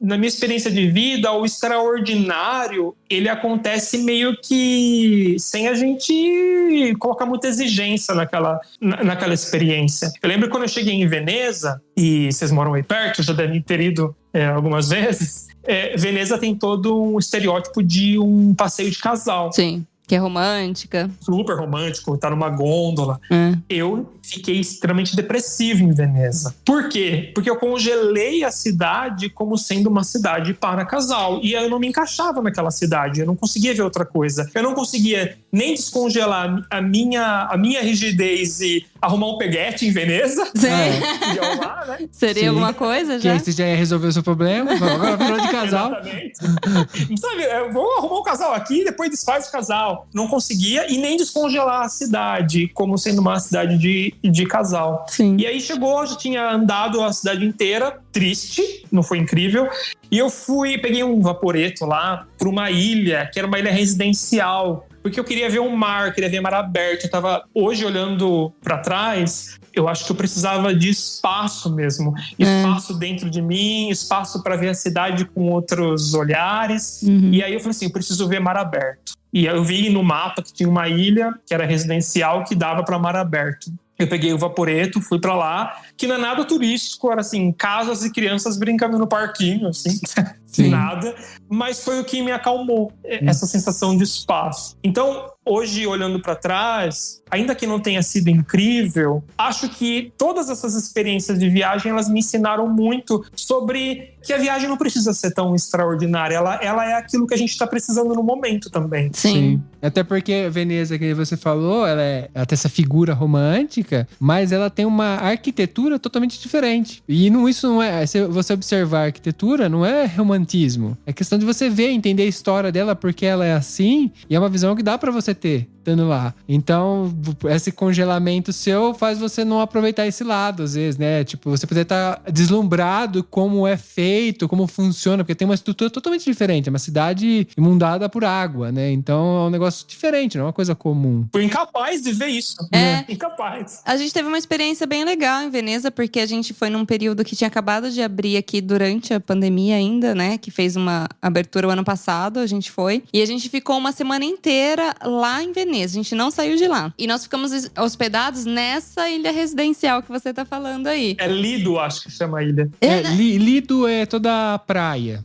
Na minha experiência de vida, o extraordinário, ele acontece meio que sem a gente colocar muita exigência naquela experiência. Eu lembro quando eu cheguei em Veneza, e vocês moram aí perto, já devem ter ido algumas vezes. Veneza tem todo um estereótipo de um passeio de casal. Sim, que é romântica. Super romântico, tá numa gôndola. Eu fiquei extremamente depressivo em Veneza. Por quê? Porque eu congelei a cidade como sendo uma cidade para casal. E eu não me encaixava naquela cidade. Eu não conseguia ver outra coisa. Eu não conseguia nem descongelar a minha rigidez e arrumar um peguete em Veneza. Sim. E lá, né? Seria alguma coisa já? Que você já ia resolver o seu problema. Agora virou de casal. Exatamente. Sabe, vou arrumar um casal aqui e depois desfaz o casal. Não conseguia e nem descongelar a cidade como sendo uma cidade de casal. Sim. E aí chegou, já tinha andado a cidade inteira, triste, não foi incrível. E eu peguei um vaporeto lá para uma ilha, que era uma ilha residencial, porque eu queria ver o mar, queria ver mar aberto. Eu tava hoje olhando para trás, eu acho que eu precisava de espaço mesmo. Espaço dentro de mim, espaço para ver a cidade com outros olhares. E aí eu falei assim, eu preciso ver mar aberto. E eu vi no mapa que tinha uma ilha, que era residencial, que dava para mar aberto. Eu peguei o vaporeto, fui pra lá, que não é nada turístico, era assim, casas e crianças brincando no parquinho, assim, nada. Mas foi o que me acalmou, essa sensação de espaço. Então, hoje, olhando pra trás, ainda que não tenha sido incrível, acho que todas essas experiências de viagem, elas me ensinaram muito sobre que a viagem não precisa ser tão extraordinária. Ela é aquilo que a gente tá precisando no momento também. Sim. Até porque Veneza, que você falou, ela tem essa figura romântica, mas ela tem uma arquitetura totalmente diferente. E isso não é... Se você observar a arquitetura, não é romantismo. É questão de você ver, entender a história dela, porque ela é assim, e é uma visão que dá pra você ter estando lá. Então, esse congelamento seu faz você não aproveitar esse lado, às vezes, né? Tipo, você poder estar deslumbrado como é feito, como funciona, porque tem uma estrutura totalmente diferente. É uma cidade inundada por água, né? Então, é um negócio diferente, não é uma coisa comum. Fui incapaz de ver isso. Incapaz. A gente teve uma experiência bem legal em Veneza, porque a gente foi num período que tinha acabado de abrir aqui durante a pandemia ainda, né? Que fez uma abertura o ano passado, a gente foi. E a gente ficou uma semana inteira lá em Veneza. A gente não saiu de lá. E nós ficamos hospedados nessa ilha residencial que você tá falando aí. É Lido, acho que chama a ilha. Lido é toda a praia.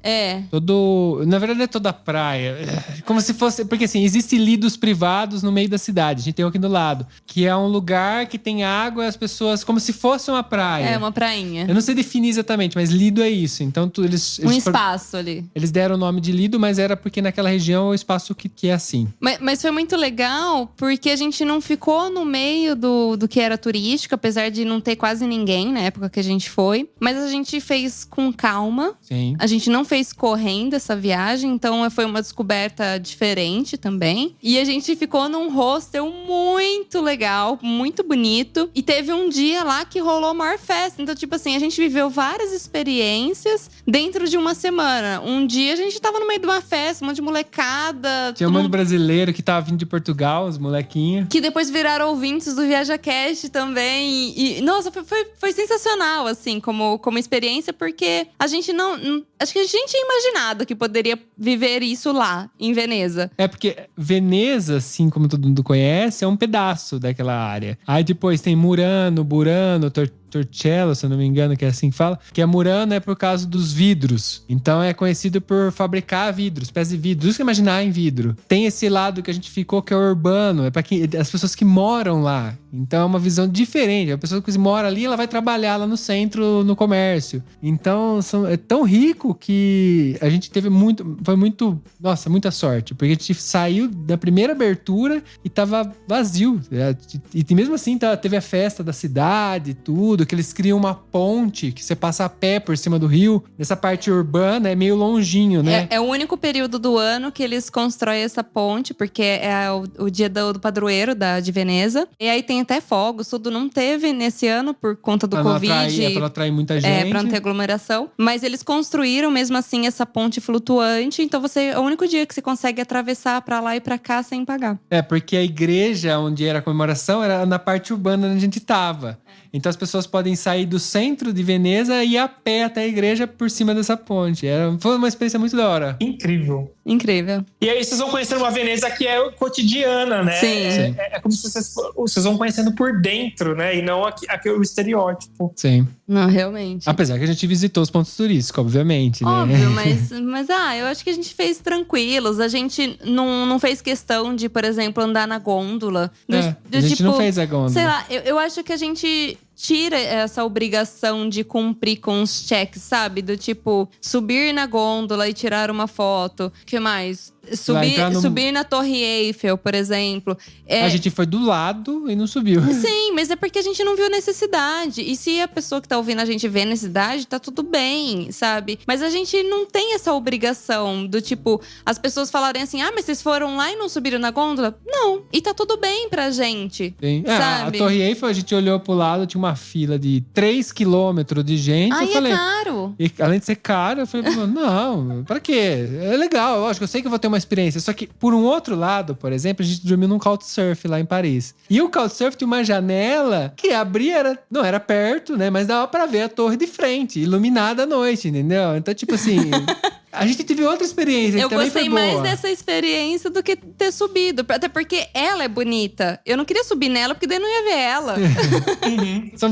Na verdade, é toda a praia. Como se fosse... Porque assim, existem lidos privados no meio da cidade. A gente tem aqui do lado. Que é um lugar que tem água e as pessoas... Como se fosse uma praia. É, uma prainha. Eu não sei definir exatamente, mas lido é isso. Então, eles espaço ali. Eles deram o nome de lido, mas era porque naquela região é o espaço que é assim. Mas foi muito legal, porque a gente não ficou no meio do que era turístico, apesar de não ter quase ninguém na época que a gente foi. Mas a gente fez com calma. Sim. A gente não fez correndo essa viagem, então foi uma descoberta diferente também. E a gente ficou num hostel muito legal, muito bonito. E teve um dia lá que rolou a maior festa. Então, tipo assim, a gente viveu várias experiências dentro de uma semana. Um dia a gente tava no meio de uma festa, um monte de molecada. Tinha um monte de brasileiro que tava vindo de Portugal, os molequinhos. Que depois viraram ouvintes do ViajaCast também. E nossa, foi sensacional, assim, como experiência, porque a gente não. Acho que a gente tinha imaginado que poderia viver isso lá, em Veneza. É porque Veneza, assim como todo mundo conhece, é um pedaço daquela área. Aí depois tem Murano, Burano, Torcello, se eu não me engano, que é assim que fala. Que é Murano é por causa dos vidros. Então é conhecido por fabricar vidros, pés de vidro. Isso que imaginar em vidro. Tem esse lado que a gente ficou que é urbano. É para as pessoas que moram lá. Então é uma visão diferente. A pessoa que mora ali, ela vai trabalhar lá no centro, no comércio. Então é tão rico que a gente teve muita sorte. Porque a gente saiu da primeira abertura e tava vazio. E mesmo assim teve a festa da cidade e tudo, que eles criam uma ponte que você passa a pé por cima do rio. Nessa parte urbana é meio longinho, né? É o único período do ano que eles constroem essa ponte, porque é o dia do padroeiro de Veneza. E aí tem até fogos, tudo não teve nesse ano por conta do Covid. Pra atrair muita gente. Pra não ter aglomeração. Mas eles construíram mesmo assim essa ponte flutuante. Então é o único dia que você consegue atravessar pra lá e pra cá sem pagar. É, porque a igreja onde era a comemoração era na parte urbana onde a gente tava. Então as pessoas podem sair do centro de Veneza e ir a pé até a igreja por cima dessa ponte. Foi uma experiência muito da hora. Incrível. Incrível. E aí vocês vão conhecendo uma Veneza que é cotidiana, né? Sim. É como se vocês vão conhecendo por dentro, né? E não o estereótipo. Sim. Não, realmente. Apesar que a gente visitou os pontos turísticos, obviamente, né? Óbvio, mas eu acho que a gente fez tranquilos. A gente não fez questão de, por exemplo, andar na gôndola. A gente não fez a gôndola. Sei lá, eu acho que a gente tira essa obrigação de cumprir com os checks, sabe? Do tipo, subir na gôndola e tirar uma foto. O que mais? Subir na Torre Eiffel, por exemplo. A gente foi do lado e não subiu. Sim, mas é porque a gente não viu necessidade. E se a pessoa que tá ouvindo a gente vê necessidade, tá tudo bem, sabe? Mas a gente não tem essa obrigação do tipo, as pessoas falarem assim, mas vocês foram lá e não subiram na gôndola? Não. E tá tudo bem pra gente. Sim. Sabe? A Torre Eiffel, a gente olhou pro lado, tinha uma fila de 3 quilômetros de gente. Aí eu falei, é caro. E além de ser caro, eu falei, não, pra quê? É legal, lógico, eu sei que eu vou ter uma experiência. Só que, por um outro lado, por exemplo, a gente dormiu num Couchsurf lá em Paris. E o Couchsurf tinha uma janela que abria, não era perto, né? Mas dava pra ver a torre de frente, iluminada à noite, entendeu? Então, tipo assim… A gente teve outra experiência. Eu que também gostei foi boa. mais dessa experiência do que ter subido. Até porque ela é bonita. Eu não queria subir nela, porque daí eu não ia ver ela. São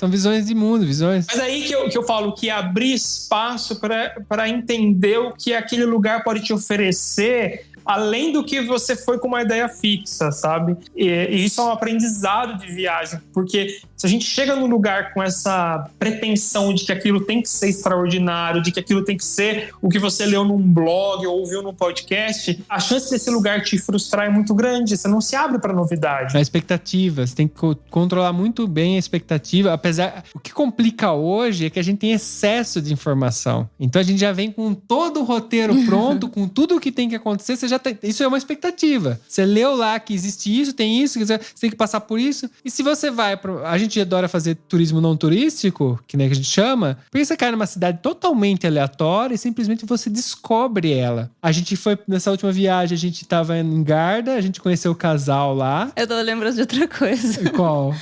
visões de mundo, visões. Mas aí que eu falo que abrir espaço para entender o que aquele lugar pode te oferecer, além do que você foi com uma ideia fixa, sabe? E isso é um aprendizado de viagem, porque se a gente chega num lugar com essa pretensão de que aquilo tem que ser extraordinário, de que aquilo tem que ser o que você leu num blog ou ouviu num podcast, a chance desse lugar te frustrar é muito grande, você não se abre para novidade. A expectativa, você tem que controlar muito bem a expectativa, apesar… O que complica hoje é que a gente tem excesso de informação. Então a gente já vem com todo o roteiro pronto, com tudo o que tem que acontecer, você já tem… Isso é uma expectativa. Você leu lá que existe isso, tem isso, você tem que passar por isso. E se você vai… A gente adora fazer turismo não turístico, que nem a gente chama, porque você cai numa cidade totalmente aleatória e simplesmente você descobre ela. A gente foi, nessa última viagem, a gente tava em Garda, a gente conheceu o casal lá. Eu tô lembrando de outra coisa. Qual?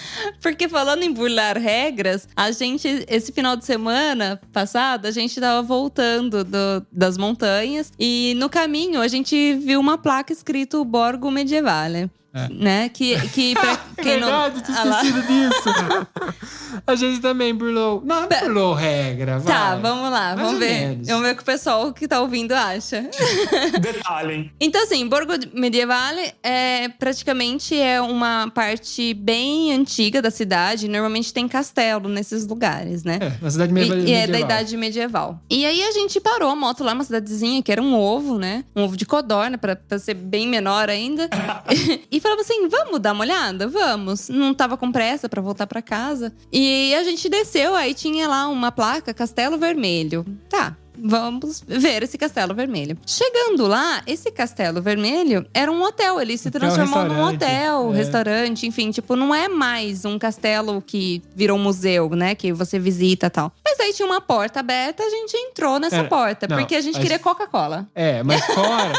Porque falando em burlar regras, a gente, esse final de semana passado, a gente tava voltando das montanhas e no caminho a gente viu uma placa escrito Borgo Medievale. Né? Que pra quem verdade, não… tinha esquecido disso. A gente também burlou. Não burlou regra, vai. Tá, vamos lá, Mais vamos ou ver. menos. Vamos ver o que o pessoal que tá ouvindo acha. Detalhe. Então, assim, Borgo Medievale praticamente é uma parte bem antiga da cidade. Normalmente tem castelo nesses lugares, né? Uma cidade medieval. E é da idade medieval. E aí a gente parou a moto lá, uma cidadezinha que era um ovo, né? Um ovo de codorna, pra ser bem menor ainda. E falava assim, vamos dar uma olhada? Vamos. Não tava com pressa pra voltar pra casa. E a gente desceu, aí tinha lá uma placa, Castelo Vermelho. Tá. Vamos ver esse Castelo Vermelho. Chegando lá, esse Castelo Vermelho era um hotel. Ele se transformou num hotel, restaurante, enfim. Tipo, não é mais um castelo que virou um museu, né? Que você visita e tal. Mas aí tinha uma porta aberta, a gente entrou nessa porta. Porque a gente queria Coca-Cola. Mas fora…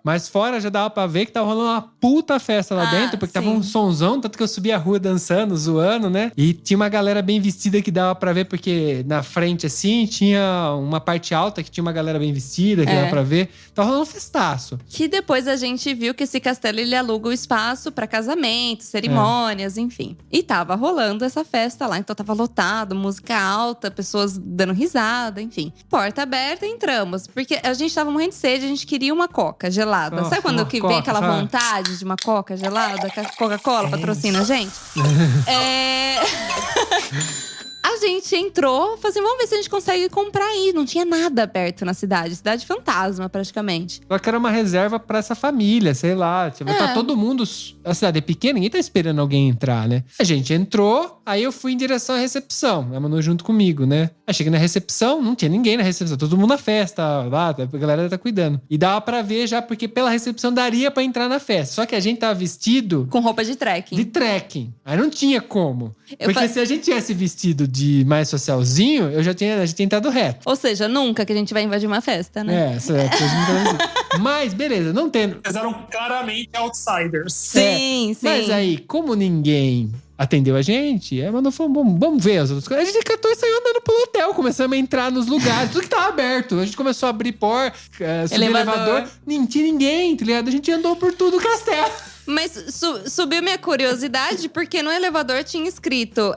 Mas fora já dava pra ver que tava rolando uma puta festa lá dentro, porque tava sim. um sonzão, tanto que eu subia a rua dançando, zoando, né? E tinha uma galera bem vestida que dava pra ver, porque na frente, assim, tinha uma parte alta que tinha uma galera bem vestida, que dava pra ver. Tava rolando um festaço. Que depois a gente viu que esse castelo, ele aluga o espaço pra casamento, cerimônias, enfim. E tava rolando essa festa lá, então tava lotado, música alta, pessoas dando risada, enfim. Porta aberta, entramos. Porque a gente tava morrendo de sede, a gente queria uma coca gelada. Sabe quando que vem aquela vontade de uma coca gelada? Que a Coca-Cola patrocina a gente? A gente entrou, falou assim, vamos ver se a gente consegue comprar aí. Não tinha nada perto na cidade. Cidade fantasma, praticamente. Só que era uma reserva pra essa família, sei lá. Tipo, tá todo mundo… A cidade é pequena, ninguém tá esperando alguém entrar, né? A gente entrou, aí eu fui em direção à recepção. A Manu junto comigo, né? Aí cheguei na recepção, não tinha ninguém na recepção. Todo mundo na festa, lá, a galera tá cuidando. E dava pra ver já, porque pela recepção daria pra entrar na festa. Só que a gente tava vestido… Com roupa de trekking. De trekking. Aí não tinha como. Porque se a gente tivesse vestido de mais socialzinho, a gente tinha entrado reto. Ou seja, nunca que a gente vai invadir uma festa, né? Certo. Mas, beleza, não tendo… Eles eram claramente outsiders. Sim. Mas aí, como ninguém atendeu a gente, aí mandou, vamos ver as outras coisas. A gente catou e saiu andando pelo hotel, começamos a entrar nos lugares, tudo que tava aberto. A gente começou a abrir porta, subir elevador. Não tinha ninguém, tá ligado? A gente andou por tudo o castelo. Mas subiu minha curiosidade, porque no elevador tinha escrito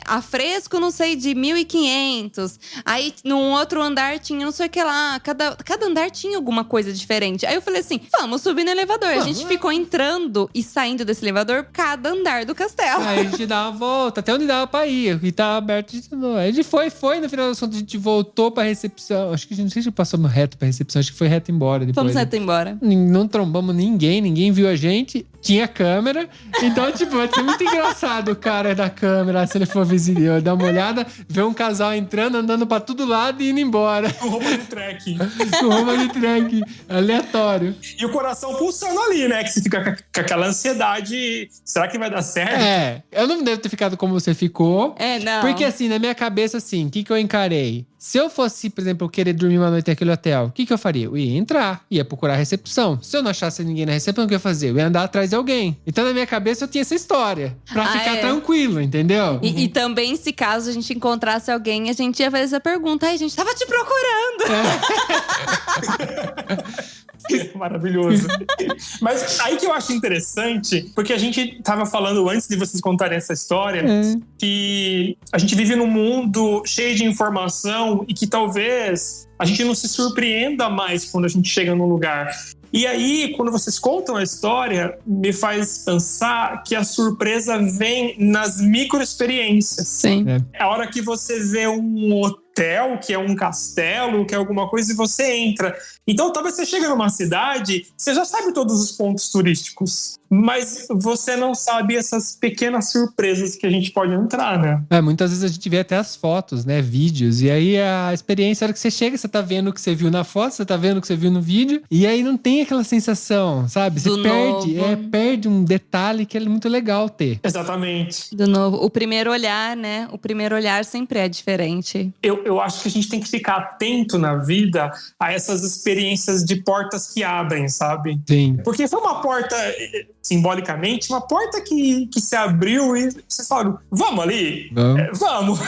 a fresco, não sei, de 1.500. Aí, num outro andar tinha não sei o que lá. Cada andar tinha alguma coisa diferente. Aí eu falei assim, vamos subir no elevador. A gente ficou entrando e saindo desse elevador cada andar do castelo. Aí a gente dava uma volta, até onde dava pra ir. E tava aberto de novo. Aí a gente foi. No final das contas, a gente voltou pra recepção. Acho que a gente não sei se passamos reto pra recepção. Acho que foi reto embora depois. Fomos reto embora. Não trombamos ninguém viu a gente. Tinha câmera, então, tipo, vai ser muito engraçado o cara da câmera, se ele for visitar, dar uma olhada, ver um casal entrando, andando pra todo lado e indo embora. Com roupa de trekking. Com roupa de trekking, aleatório. E o coração pulsando ali, né? Que você fica com aquela ansiedade, será que vai dar certo? Eu não devo ter ficado como você ficou. Não. Porque assim, na minha cabeça, assim, o que eu encarei? Se eu fosse, por exemplo, querer dormir uma noite naquele hotel, o que eu faria? Eu ia entrar, ia procurar a recepção. Se eu não achasse ninguém na recepção, o que eu ia fazer? Eu ia andar atrás de alguém. Então, na minha cabeça, eu tinha essa história. Pra ficar tranquilo, entendeu? E também, se caso a gente encontrasse alguém, a gente ia fazer essa pergunta. Ai, a gente tava te procurando. Maravilhoso. Mas aí que eu acho interessante, porque a gente tava falando antes de vocês contarem essa história, que a gente vive num mundo cheio de informação e que talvez a gente não se surpreenda mais quando a gente chega num lugar. E aí, quando vocês contam a história, me faz pensar que a surpresa vem nas microexperiências. Sim. É a hora que você vê um hotel, que é um castelo, que é alguma coisa, e você entra. Então, talvez você chega numa cidade, você já sabe todos os pontos turísticos, mas você não sabe essas pequenas surpresas que a gente pode entrar, né? Muitas vezes a gente vê até as fotos, né? Vídeos. E aí a experiência, a hora que você chega, você tá vendo o que você viu na foto, você tá vendo o que você viu no vídeo. E aí não tem aquela sensação, sabe? Você perde um detalhe que é muito legal ter. Exatamente. Do novo. O primeiro olhar, né? O primeiro olhar sempre é diferente. Eu acho que a gente tem que ficar atento na vida a essas experiências de portas que abrem, sabe? Sim. Porque foi uma porta, simbolicamente, uma porta que se abriu e vocês falaram, vamos ali? Vamos.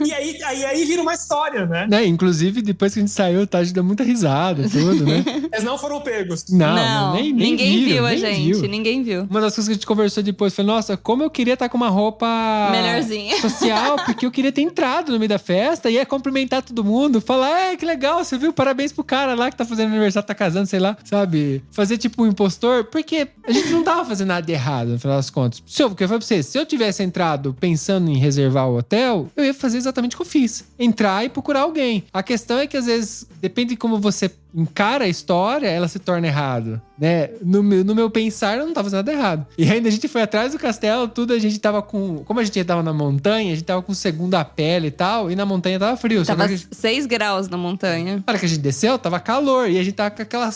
E aí vira uma história, né? Inclusive, depois que a gente saiu, a gente deu muita risada, tudo, né? Eles não foram pegos. Não, nem ninguém viram, viu a nem gente, viu. ninguém viu. Uma das coisas que a gente conversou depois foi, nossa, como eu queria estar com uma roupa… melhorzinha. Social, porque eu queria ter entrado no meio da festa e ia cumprimentar todo mundo, falar, que legal, você viu? Parabéns pro cara lá que tá fazendo aniversário, tá casando, sei lá, sabe? Fazer tipo um impostor, porque a gente não tava fazendo nada de errado, no final das contas. Porque eu falei pra você, se eu tivesse entrado pensando em reservar o hotel, eu ia fazer exatamente o que eu fiz. Entrar e procurar alguém. A questão é que às vezes, depende de como você encara a história, ela se torna errado, né? No meu pensar, eu não tava fazendo nada errado. E ainda a gente foi atrás do castelo, tudo, a gente tava com… Como a gente tava na montanha, a gente tava com segunda pele e tal, e na montanha tava frio. Tava 6 graus na montanha. Na hora que a gente desceu, tava calor, e a gente tava com aquela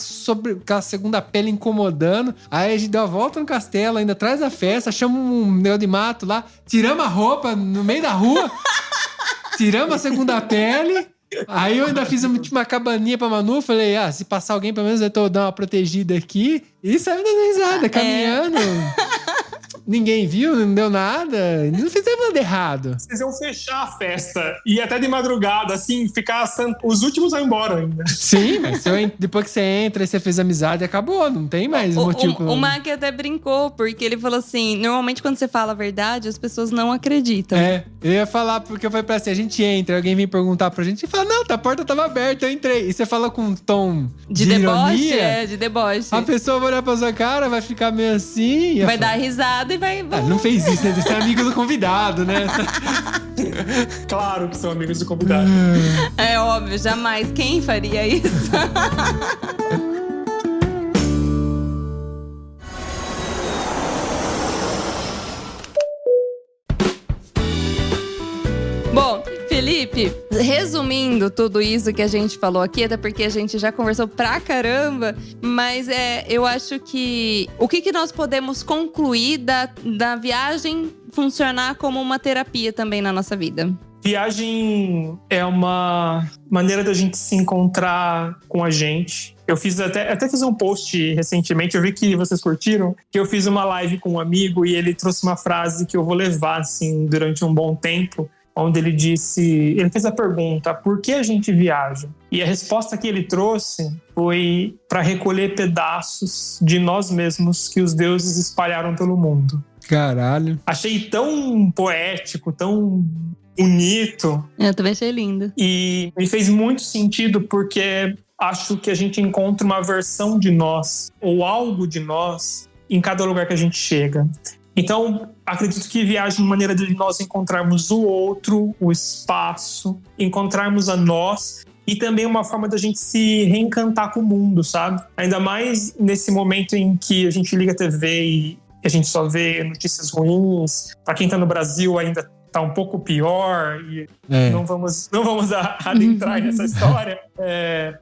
segunda pele incomodando. Aí a gente deu a volta no castelo, ainda atrás da festa, achamos um negócio de mato lá, tiramos a roupa no meio da rua, tiramos a segunda pele… Aí eu ainda fiz uma cabaninha pra Manu, falei, se passar alguém, pelo menos eu tô dando uma protegida aqui. E saiu dando risada, caminhando. Ninguém viu, não deu nada. Não fizemos nada errado. Vocês iam fechar a festa e até de madrugada, assim, ficar... Os últimos vão embora ainda. Sim, mas depois que você entra e você fez amizade, acabou. Não tem mais motivo. O Mac até brincou, porque ele falou assim, normalmente quando você fala a verdade, as pessoas não acreditam. Eu ia falar, porque eu falei pra você, a gente entra, alguém vem perguntar pra gente e fala, não, a porta tava aberta, eu entrei. E você fala com um tom de deboche, ironia, de deboche. A pessoa vai olhar pra sua cara, vai ficar meio assim... Vai dar risada e vai... não fez isso, né? Você é amigo do convidado, né? Claro que são amigos do convidado. É óbvio, jamais. Quem faria isso? Bom, Felipe, resumindo tudo isso que a gente falou aqui, até porque a gente já conversou pra caramba, mas eu acho que o que nós podemos concluir da viagem funcionar como uma terapia também na nossa vida? Viagem é uma maneira da gente se encontrar com a gente. Eu fiz até fiz um post recentemente, eu vi que vocês curtiram, que eu fiz uma live com um amigo e ele trouxe uma frase que eu vou levar assim durante um bom tempo, onde ele fez a pergunta, por que a gente viaja? E a resposta que ele trouxe foi para recolher pedaços de nós mesmos que os deuses espalharam pelo mundo. Caralho. Achei tão poético, tão bonito. Eu também achei lindo. E me fez muito sentido porque acho que a gente encontra uma versão de nós, ou algo de nós, em cada lugar que a gente chega. Então, acredito que viagem é uma maneira de nós encontrarmos o outro, o espaço, encontrarmos a nós e também uma forma da gente se reencantar com o mundo, sabe? Ainda mais nesse momento em que a gente liga a TV e a gente só vê notícias ruins. Para quem tá no Brasil ainda tá um pouco pior e não vamos adentrar nessa história.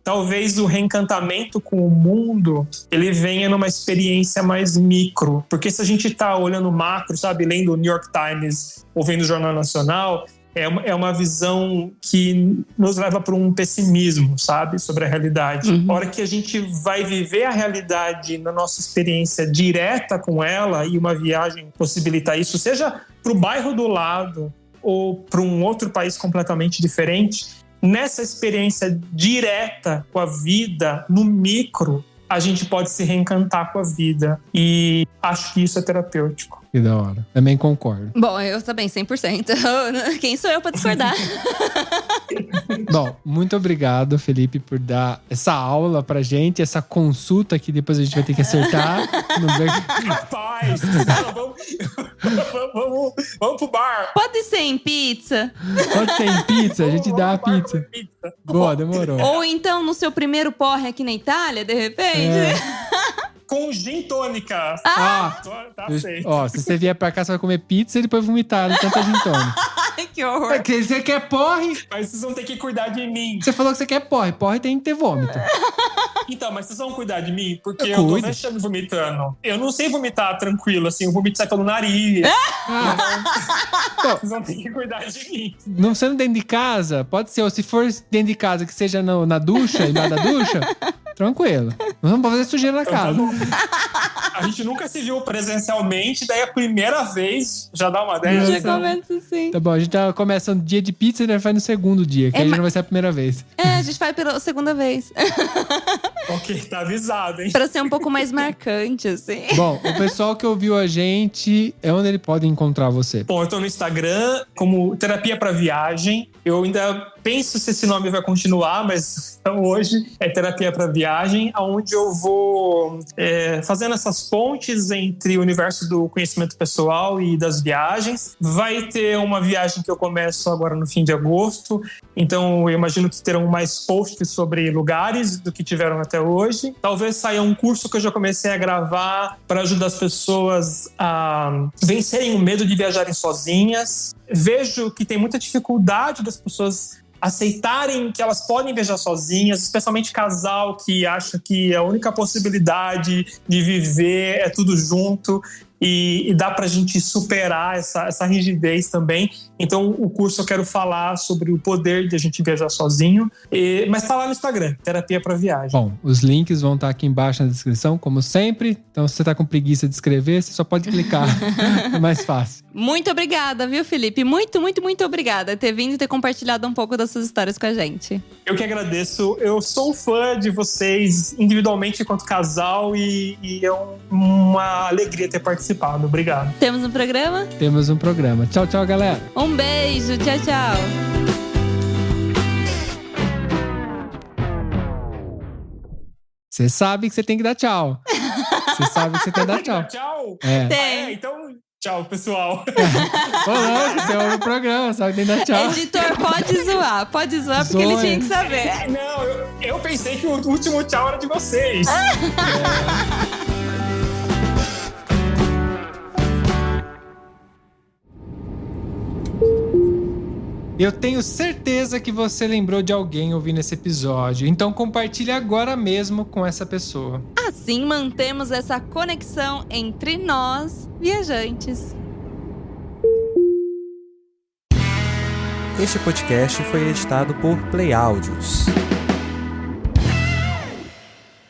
Talvez o reencantamento com o mundo ele venha numa experiência mais micro, porque se a gente tá olhando macro, sabe, lendo o New York Times ou vendo o Jornal Nacional, é uma visão que nos leva para um pessimismo, sabe, sobre a realidade. A hora que a gente vai viver a realidade na nossa experiência direta com ela, e uma viagem possibilita isso, seja para o bairro do lado ou para um outro país completamente diferente, nessa experiência direta com a vida, no micro, a gente pode se reencantar com a vida. E acho que isso é terapêutico. Que da hora. Também concordo. Bom, eu também, 100%. Quem sou eu pra discordar? Bom, muito obrigado, Felipe, por dar essa aula pra gente, essa consulta que depois a gente vai ter que acertar. Rapaz, vamos pro bar. Pode ser em pizza? Pode ser em pizza, a gente dá a pizza. Boa, demorou. Ou então no seu primeiro porre aqui na Itália, de repente. Com gin tônica. Ah! Tá feito. Ó, se você vier pra cá, você vai comer pizza e depois vomitar no tanta gin tônica. Ai, que horror. Você quer porre? Mas vocês vão ter que cuidar de mim. Você falou que você quer porre. Porre tem que ter vômito. Então, mas vocês vão cuidar de mim? Porque Eu eu tô cuido. vexando vomitando. Eu não sei vomitar tranquilo, assim. O vomito sai pelo nariz. Então, vocês vão ter que cuidar de mim. Não sendo dentro de casa, pode ser. Ou se for dentro de casa, que seja na ducha, embaixo da ducha, tranquilo. Não vamos fazer sujeira na casa. A gente nunca se viu presencialmente, daí a primeira vez já dá uma dessa. Já começa assim. Tá bom, a gente tá começando no dia de pizza e a gente vai no segundo dia, que aí já não vai ser a primeira vez. A gente vai pela segunda vez. Ok, tá avisado, hein? Pra ser um pouco mais marcante, assim. Bom, o pessoal que ouviu a gente, é onde ele pode encontrar você? Bom, eu tô no Instagram como Terapia pra Viagem. Eu ainda penso se esse nome vai continuar, mas hoje é Terapia pra Viagem, onde eu vou fazendo essas pontes entre o universo do conhecimento pessoal e das viagens. Vai ter uma viagem que eu começo agora no fim de agosto, então eu imagino que terão mais posts sobre lugares do que tiveram até hoje. Talvez saia um curso que eu já comecei a gravar para ajudar as pessoas a vencerem o medo de viajarem sozinhas. Vejo que tem muita dificuldade das pessoas aceitarem que elas podem viajar sozinhas, especialmente casal que acha que a única possibilidade de viver é tudo junto. e dá pra gente superar essa rigidez também. Então, o curso eu quero falar sobre o poder de a gente viajar sozinho, mas tá lá no Instagram, Terapia pra Viagem. Bom, os links vão estar aqui embaixo na descrição, como sempre. Então, se você tá com preguiça de escrever, você só pode clicar. É mais fácil. Muito obrigada, viu, Felipe? Muito, muito, muito obrigada por ter vindo e ter compartilhado um pouco das suas histórias com a gente. Eu que agradeço. Eu sou fã de vocês individualmente enquanto casal e é uma alegria ter participado. Obrigado. Temos um programa? Temos um programa. Tchau, tchau, galera. Um beijo. Tchau, tchau. Você sabe que você tem que dar tchau. Você sabe que você tem que dar tchau. Tchau. Tem. Então, tchau, pessoal. Ô, louco, você ouve o programa, sabe que tem que dar tchau. Editor, pode zoar, porque ele tinha que saber. Não, eu pensei que o último tchau era de vocês. Eu tenho certeza que você lembrou de alguém ouvindo esse episódio, então compartilhe agora mesmo com essa pessoa. Assim mantemos essa conexão entre nós, viajantes. Este podcast foi editado por Play Áudios.